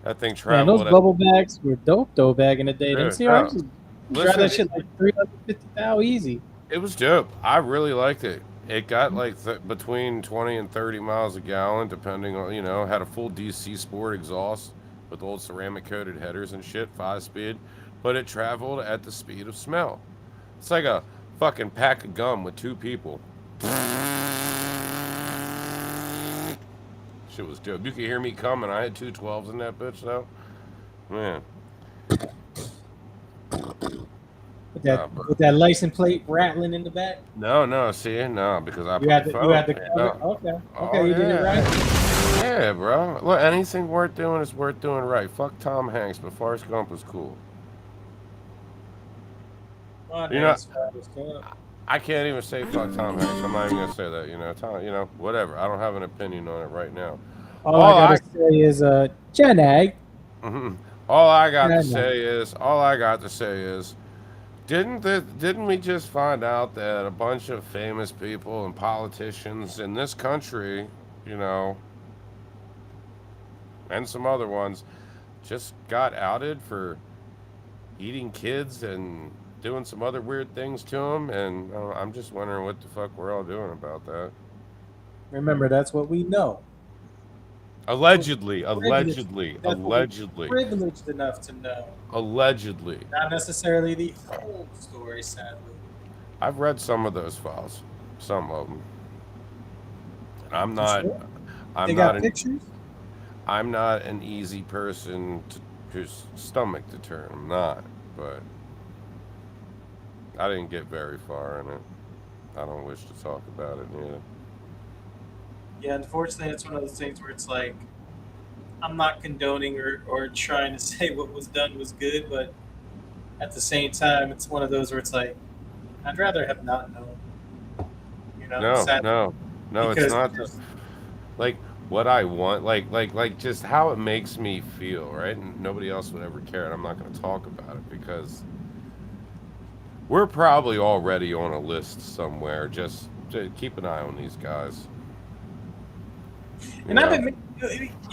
that thing Man, those traveled. bubble bags were dope though back in the day. Them Dude, CRXs, drive that listen, shit like 350,000 easy. it was dope. I really liked it. It got like between 20 and 30 miles a gallon, depending on, had a full DC Sport exhaust with old ceramic coated headers and shit, 5-speed, but it traveled at the speed of smell. It's like a fucking pack of gum with two people. Shit was dope. You could hear me coming. I had two 12s in that bitch though. Man. With that license plate rattling in the back. No, see, no, because I You had the phone. cover. Okay, Oh, you did it right. Yeah, bro. Look, anything worth doing is worth doing right. Fuck Tom Hanks, but Forrest Gump was cool. I can't even say fuck Tom Hanks. I'm not even gonna say that. Tom, whatever. I don't have an opinion on it right now. All I gotta say is, Jenny. All I got to say is, didn't we just find out that a bunch of famous people and politicians in this country, and some other ones, just got outed for eating kids and doing some other weird things to them? And I'm just wondering what the fuck we're all doing about that. Remember, that's what we know. Allegedly. Privileged enough to know. Allegedly. Not necessarily the whole story, sadly. I've read some of those files. Some of them. I'm not. Sure? I'm they not. got pictures? I'm not an easy person whose stomach to turn. I'm not. But I didn't get very far in it. I don't wish to talk about it either. Yeah, unfortunately, it's one of those things where it's like, I'm not condoning or trying to say what was done was good, but at the same time, it's one of those where it's like, I'd rather have not known. No, it's not like what I want, like just how it makes me feel, right? And nobody else would ever care, and I'm not going to talk about it because we're probably already on a list somewhere. Just to keep an eye on these guys. You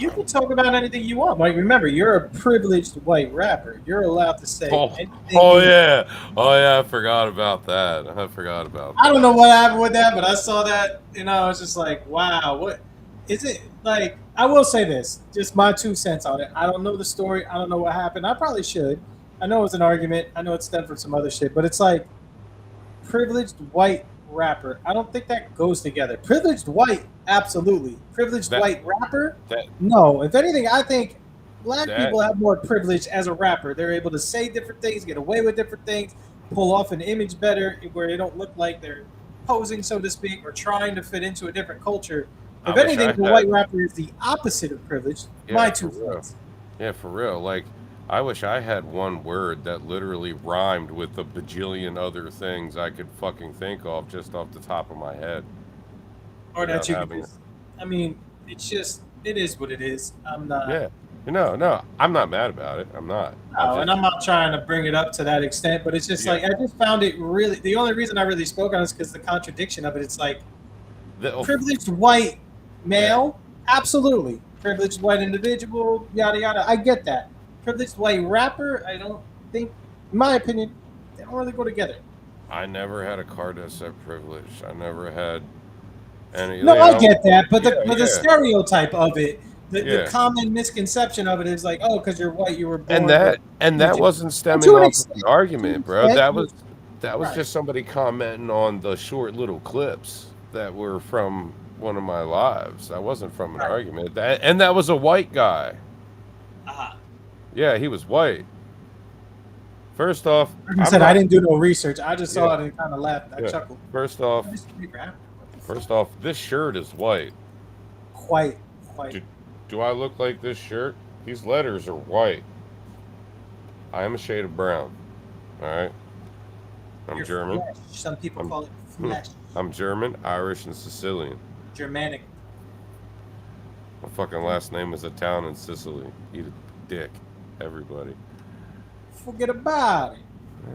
can talk about anything you want. Like, remember, you're a privileged white rapper. You're allowed to say anything. Yeah, I forgot about that. I don't know what happened with that, but I saw that, I was just like, wow, what is it? Like, I will say this, just my 2 cents on it. I don't know the story. I don't know what happened. I probably should. I know it was an argument. I know it stemmed from some other shit, but it's like privileged white rapper. I don't think that goes together. Privileged white, absolutely. Privileged white rapper? No. If anything, I think black people have more privilege as a rapper. They're able to say different things, get away with different things, pull off an image better where they don't look like they're posing, so to speak, or trying to fit into a different culture. If anything, the white rapper is the opposite of privilege. My 2 cents. Yeah, for real. Like, I wish I had one word that literally rhymed with a bajillion other things I could fucking think of just off the top of my head. Or that you could just, it is what it is. I'm not. Yeah. No, I'm not mad about it. I'm not. No, and I'm not trying to bring it up to that extent, but it's just like, I just found it really, the only reason I really spoke on it is because the contradiction of it, it's like, privileged white male, absolutely. privileged white individual, yada yada. I get that. Privileged white rapper, I don't think, in my opinion, they don't really go together. I never had a card that said privilege. I never had any. No, I get that, but the yeah. stereotype of it, the common misconception of it is like, oh, because you're white, you were born. And that wasn't stemming off of an argument, bro. That was just somebody commenting on the short little clips that were from one of my lives. That wasn't from an argument. That was a white guy. Yeah, he was white. First off, like I said, I didn't do no research. I just saw it and kind of laughed. I chuckled. First off, this shirt is white. Quite. Do I look like this shirt? These letters are white. I am a shade of brown. All right. I'm German. Flesh. Some people call it flesh. I'm German, Irish, and Sicilian. Germanic. My fucking last name is Italian in Sicily. Eat a dick, everybody. Forget about it.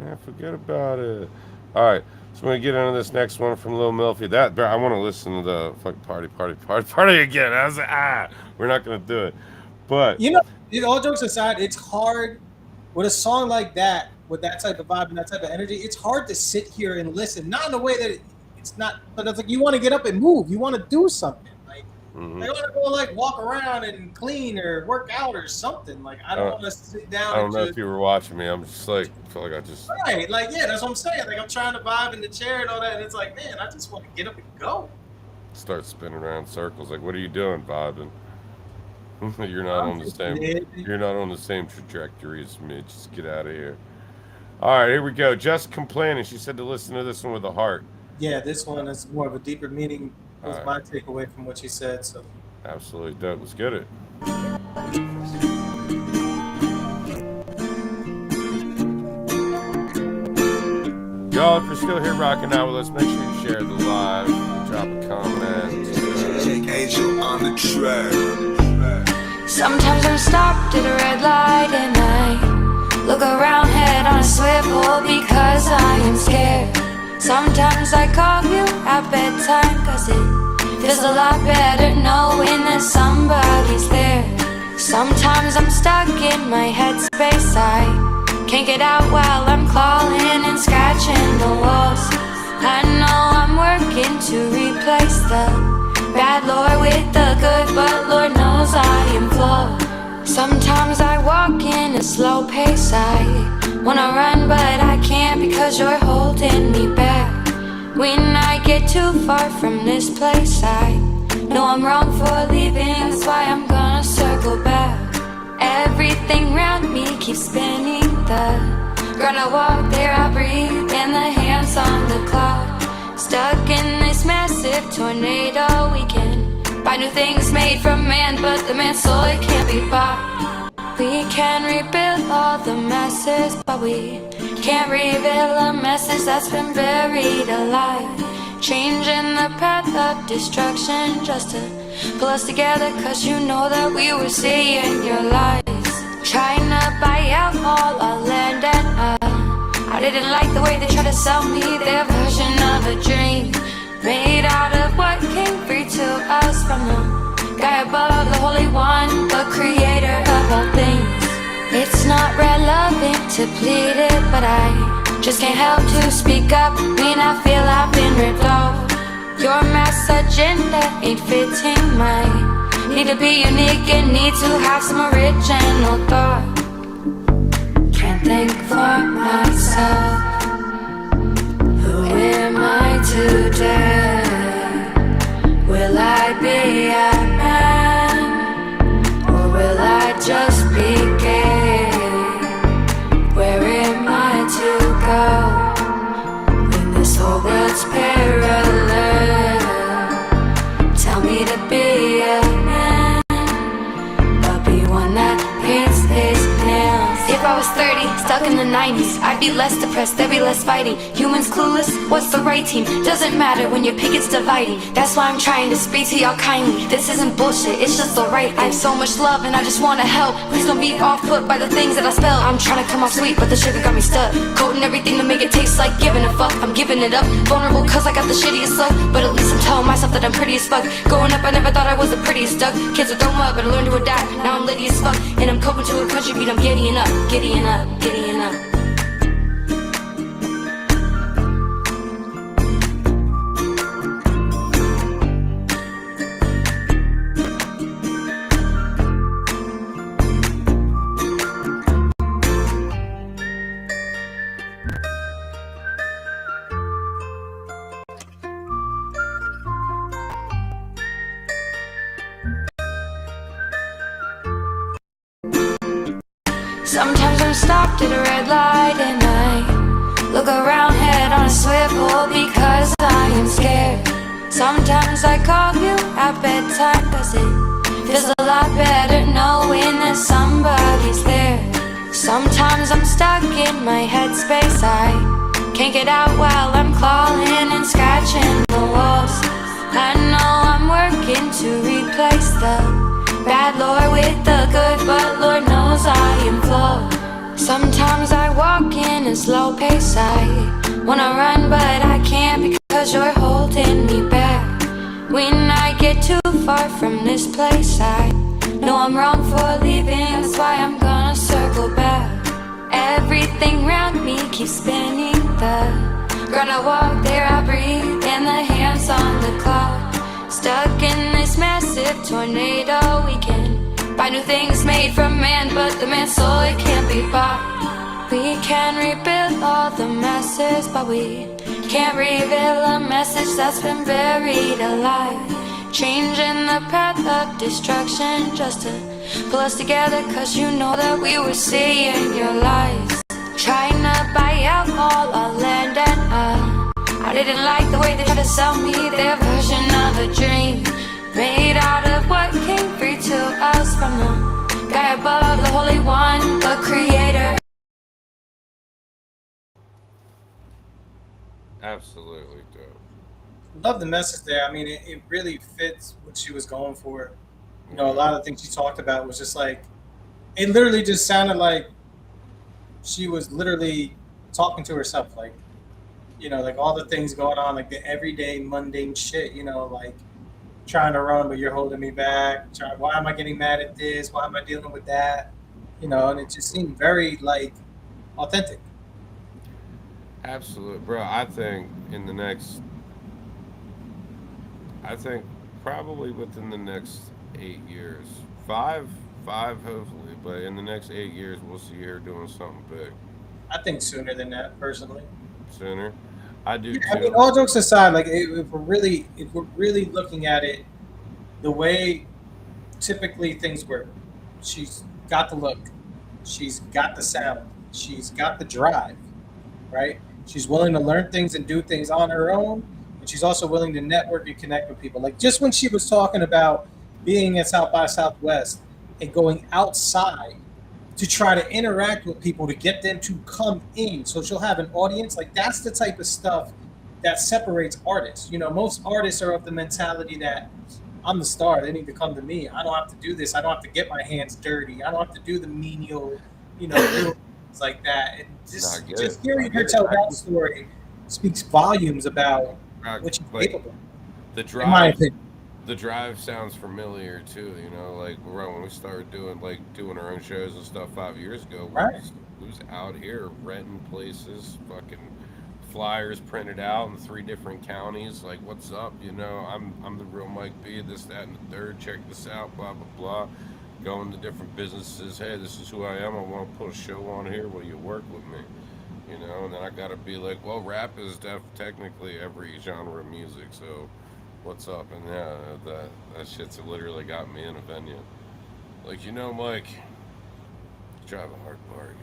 Yeah, forget about it. All right, so we're gonna get into this next one from Lil Milfy. I want to listen to the fucking party again. I was like, we're not gonna do it. But all jokes aside, it's hard with a song like that, with that type of vibe and that type of energy. It's hard to sit here and listen. Not in the way that it's not, but it's like you want to get up and move. You want to do something. Like I want to go like walk around and clean or work out or something. Like I don't want to sit down. I don't know if you were watching me. I'm just like, I feel like I just that's what I'm saying. Like I'm trying to vibe in the chair and all that, and it's like, man, I just want to get up and go. Start spinning around in circles. Like, what are you doing, vibing? You're not on the same. You're not on the same trajectory as me. Just get out of here. All right, here we go. Just complaining. She said to listen to this one with a heart. Yeah, this one is more of a deeper meaning. Was my takeaway from what she said. So absolutely dope. Let's get it. Y'all, if you're still here rocking out with us, make sure you share the live, drop a comment. Angel on the track. Sometimes I'm stopped at a red light and I look around, head on a swivel because I am scared. Sometimes I call you at bedtime cause it feels a lot better knowing that somebody's there. Sometimes I'm stuck in my headspace, I can't get out while I'm clawing and scratching the walls. I know I'm working to replace the bad Lord with the good, but Lord knows I am flawed. Sometimes I walk in a slow pace, I wanna run but I can't because you're holding me back. When I get too far from this place, I know I'm wrong for leaving, that's why I'm gonna circle back. Everything around me keeps spinning, the ground I walk, there I breathe, and the hands on the clock. Stuck in this massive tornado, we can buy new things made from man, but the man's soul, it can't be bought. We can rebuild all the messes, but we can't reveal a message that's been buried alive. Changing the path of destruction just to pull us together, cause you know that we were seeing your lies. Trying to buy out all our land and I didn't like the way they tried to sell me their version of a dream, made out of what came free to us from the guy above, the Holy One, the creator of all things. It's not relevant to plead it, but I just can't help to speak up when I feel I've been ripped off. Your mass agenda ain't fitting mine. Need to be unique and need to have some original thought. Can't think for myself. Who am I today? Will I be a man? Or will I just be gay? Where am I to go when this whole world's parallel? Tell me to be a man, but be one that paints his nails. If I was 30, stuck in the 90s, I'd I'd be less depressed, there'd be less fighting. Humans clueless, what's the right team? Doesn't matter when your picket's dividing. That's why I'm trying to speak to y'all kindly. This isn't bullshit, it's just alright. I have so much love and I just wanna help. Please don't be off put by the things that I spell. I'm trying to come off sweet, but the sugar got me stuck. Coating everything to make it taste like giving a fuck. I'm giving it up, vulnerable cause I got the shittiest luck. But at least I'm telling myself that I'm pretty as fuck. Growing up I never thought I was the prettiest duck. Kids would throw up, but I learned to adapt. Now I'm litty as fuck, and I'm coping to a country beat. I'm giddying up, giddying up, giddying up. Sometimes I'm stopped at a red light and I look around, head on a swivel because I am scared. Sometimes I call you at bedtime cause it feels a lot better knowing that somebody's there. Sometimes I'm stuck in my headspace, I can't get out while I'm clawing and scratching the walls. I know I'm working to replace the bad Lord with the good, but Lord knows I am flawed. Sometimes I walk in a slow pace, I wanna run but I can't because you're holding me back. When I get too far from this place, I know I'm wrong for leaving, that's why I'm gonna circle back. Everything around me keeps spinning, the ground I walk, there I breathe, and the hands on the clock. Stuck in this massive tornado, we can buy new things made from man, but the man's soul, it can't be bought. We can rebuild all the messes, but we can't reveal a message that's been buried alive. Changing the path of destruction just to pull us together, cause you know that we were seeing your lies. Trying to buy out all our land and I didn't like the way they tried to sell me their version of a dream, made out of what came free to us from the guy above, the Holy One, the Creator. Absolutely dope. Love the message there. I mean, it really fits what she was going for. You know, a lot of the things she talked about was just like, it literally just sounded like she was literally talking to herself, like, you know, like all the things going on, like the everyday mundane shit, you know, like trying to run, but you're holding me back. Why am I getting mad at this? Why am I dealing with that? You know, and it just seemed very like authentic. Absolutely, bro. I think probably within the next 8 years, five hopefully, but in the next 8 years, we'll see her doing something big. I think sooner than that, personally. Sooner, I do too. I mean, all jokes aside, like if we're really looking at it, the way typically things work, she's got the look, she's got the sound, she's got the drive, right? She's willing to learn things and do things on her own, and she's also willing to network and connect with people. Like just when she was talking about being at South by Southwest and going outside to try to interact with people to get them to come in, so she'll have an audience. Like that's the type of stuff that separates artists. You know, most artists are of the mentality that I'm the star, they need to come to me. I don't have to do this. I don't have to get my hands dirty. I don't have to do the menial, you know, little things like that. And just hearing her tell that story speaks volumes about what she's capable of. The drive, in my opinion. The drive sounds familiar too. You know, like when we started doing our own shows and stuff 5 years ago, we was out here renting places, fucking flyers printed out in 3 different counties. Like, what's up? You know, I'm the real Mike B. This, that, and the third. Check this out. Blah blah blah. Going to different businesses. Hey, this is who I am. I want to put a show on here. Will you work with me? You know, and then I gotta be like, well, rap is technically every genre of music. So, what's up? And yeah, that shit's literally got me in a venue. Like, you know, Mike, you drive a hard bargain.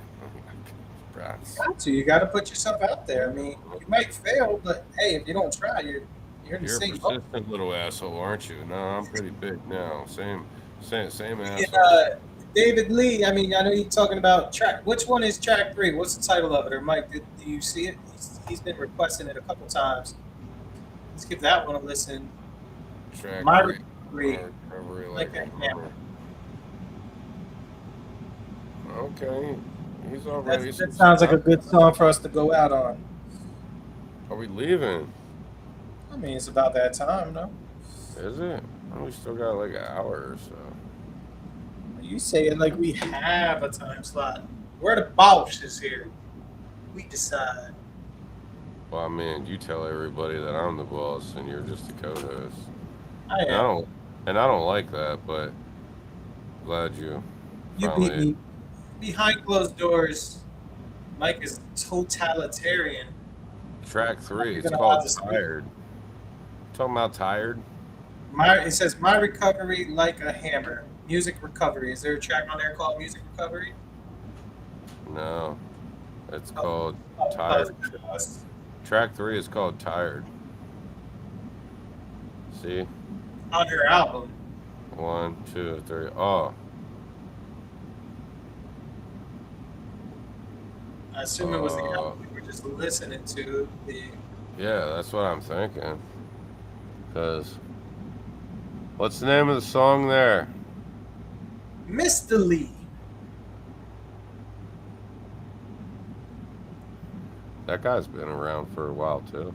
You got to put yourself out there. I mean, you might fail, but hey, if you don't try, you're in the same boat. You're a persistent little asshole, aren't you? No, I'm pretty big now. Same asshole. David Lee. I mean, I know you're talking about track. Which one is track 3? What's the title of it? Or Mike, do you see it? He's been requesting it a couple times. Let's give that one a listen. Track My 3. Recovery, like a hammer. Okay. He's already. That sounds like a good song for us to go out on. Are we leaving? I mean, it's about that time, no? Is it? Oh, we still got like an hour or so. You say it like we have a time slot. We're the bosses here. We decide. Well, I mean, you tell everybody that I'm the boss and you're just the co-host. I am. And I don't like that, but glad you You beat me. Behind closed doors, Mike is totalitarian. Track 3, it's called Tired. Talking about Tired? It says My Recovery Like a Hammer. Music Recovery. Is there a track on there called Music Recovery? No. It's called Tired. Track 3 is called Tired. See? On her album. 1, 2, 3. Oh. I assume it was the album we were just listening to. Yeah, that's what I'm thinking. Because, what's the name of the song there? Mr. Lee. That guy's been around for a while, too.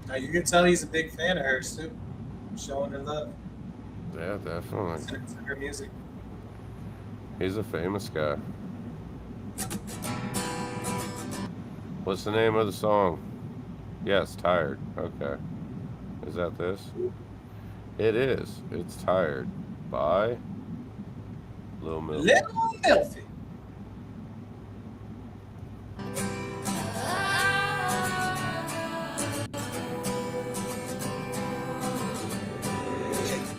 Now you can tell he's a big fan of hers, too. Showing her love. Yeah, definitely. Listening to her music. He's a famous guy. What's the name of the song? Yes, Tired. Okay. Is that this? It is. It's Tired by Lil Milf. Lil Milfy.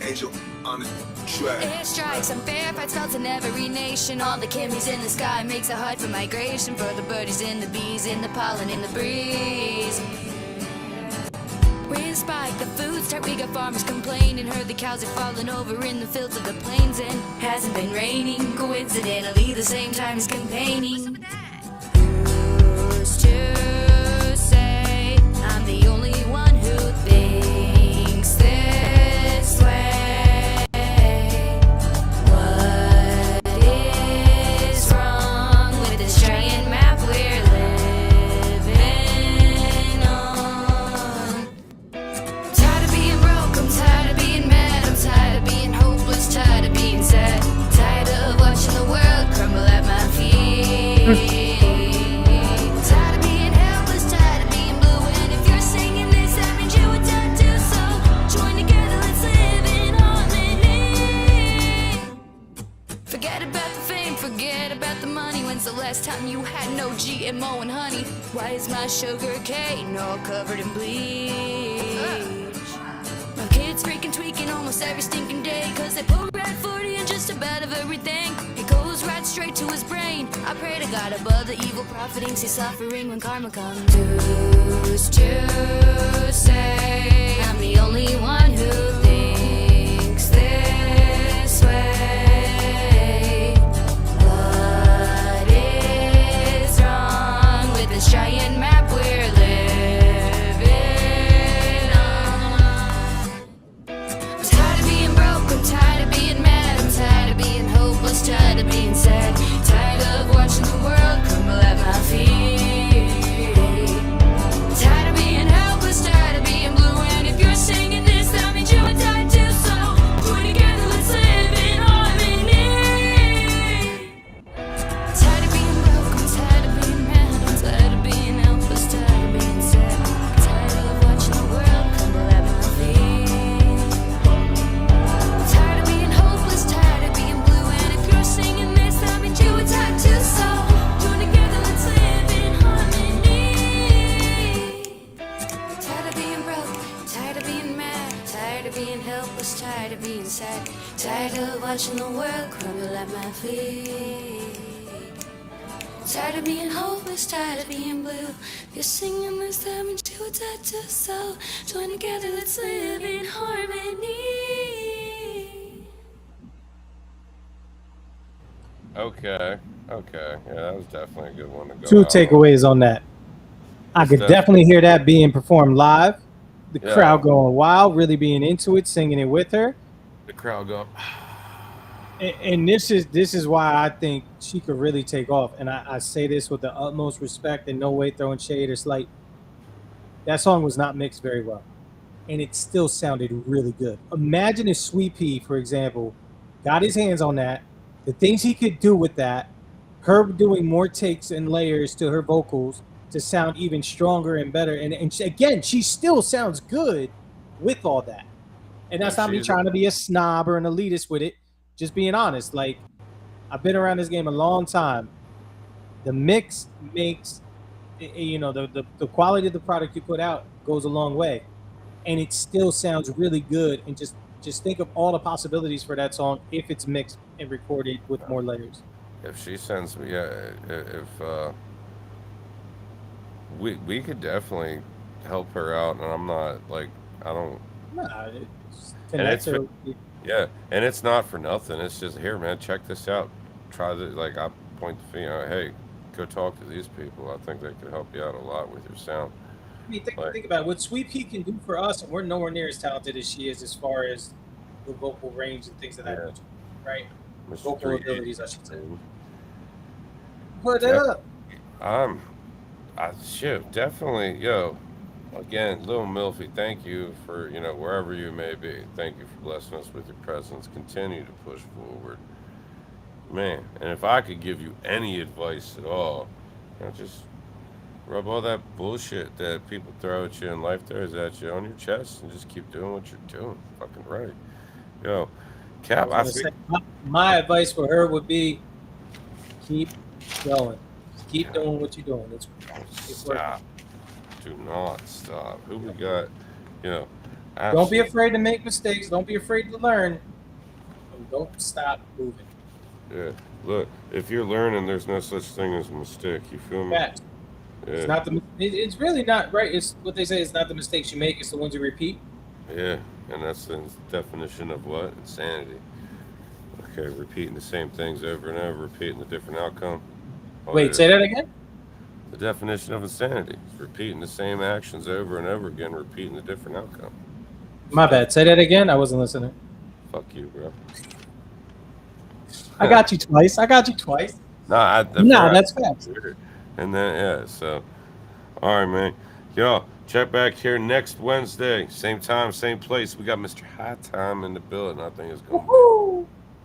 Angel on the track. Air strikes and fair fights felt in every nation. All the chemicals in the sky makes it hard for migration. For the birdies and the bees, in the pollen, in the breeze. Wind spike, the food's tight, we got farmers complaining. Heard the cows are falling over in the fields of the plains. And hasn't been raining, coincidentally the same time as campaigning. Who's to say I'm the only one who thinks this way? Tired of being helpless, tired of being blue. And if you're singing this, that means you would die too. So join together, let's live in harmony. Forget about the fame, forget about the money. When's the last time you had no GMO and honey? Why is my sugar cane all covered in bleach? My kids freaking tweaking almost every stinking day, 'cause they put red 40 in just about of everything. It goes right straight to his brain. I pray to God above the evil profiting, see suffering when karma comes. Who's to say I'm the only one who thinks this way? What is wrong with this giant map we're living on? I'm tired of being broke, I'm tired of being mad, I'm tired of being hopeless, tired of being sad, tired of watching the world crumble at my feet. Tired of being helpless, tired of being blue. And if you're singing this, that means you would die too. So join together, let's live in harmony. Tired of being broke, I'm tired of being mad, I'm tired of being helpless, tired of being sad, tired of watching the world crumble at my feet. Tired of being hopeless, tired of being blue. And if you're singing this, that means you would die too. So join together, let's live in harmony. Tired of being broke, tired of being mad, tired of being helpless, tired of being sad, tired of watching the world crumble at my feet. Tired of being hopeless, tired of being blue. If you're singing this time and you touch your soul, join together, let's live in harmony. Okay. Yeah, that was definitely a good one to go. 2 out on. takeaways on that. I could definitely hear that being performed live. The crowd going wild, really being into it, singing it with her. The crowd going. And this is why I think she could really take off. And I say this with the utmost respect and no way throwing shade or slight. That song was not mixed very well. And it still sounded really good. Imagine if Sweet Pea, for example, got his hands on that, the things he could do with that, her doing more takes and layers to her vocals to sound even stronger and better. And she, again, she still sounds good with all that. And that's not me trying to be a snob or an elitist with it. Just being honest. Like, I've been around this game a long time. The mix makes, you know, the quality of the product you put out goes a long way. And it still sounds really good. And just think of all the possibilities for that song if it's mixed and recorded with more layers. If she sends me, if we could definitely help her out, and I'm not like I don't. Nah, it's And it's connect yeah, and it's not for nothing. It's just here, man. Check this out. Try this. Like I point the finger. Hey, go talk to these people. I think they could help you out a lot with your sound. I mean, think about it. What Sweet Pea can do for us, and we're nowhere near as talented as she is as far as the vocal range and things of that nature, right? Vocal abilities, I should say. Put it up. Shit, definitely, yo. Again, Lil Milfy, thank you for, wherever you may be. Thank you for blessing us with your presence. Continue to push forward. Man, and if I could give you any advice at all, just rub all that bullshit that people throw at you and life throws at you on your chest and just keep doing what you're doing. Fucking right. Yo, Cap, I think... My advice for her would be keep going. Keep doing what you're doing. It's stop. Do not stop. Who we got? Don't be afraid to make mistakes. Don't be afraid to learn. And don't stop moving. Yeah. Look, if you're learning, there's no such thing as a mistake. You feel me? Facts. Yeah. It's not it's really not right. It's what they say. It's not the mistakes you make. It's the ones you repeat. Yeah, and that's the definition of what? Insanity. Okay, repeating the same things over and over, repeating a different outcome. Wait, say that again? The definition of insanity is repeating the same actions over and over again, repeating a different outcome. My bad. Say that again. I wasn't listening. Fuck you, bro. I got you twice. Nah, that's facts. And then, so, all right, man. Yo, check back here next Wednesday. Same time, same place. We got Mr. High Time in the building. I think it's going to be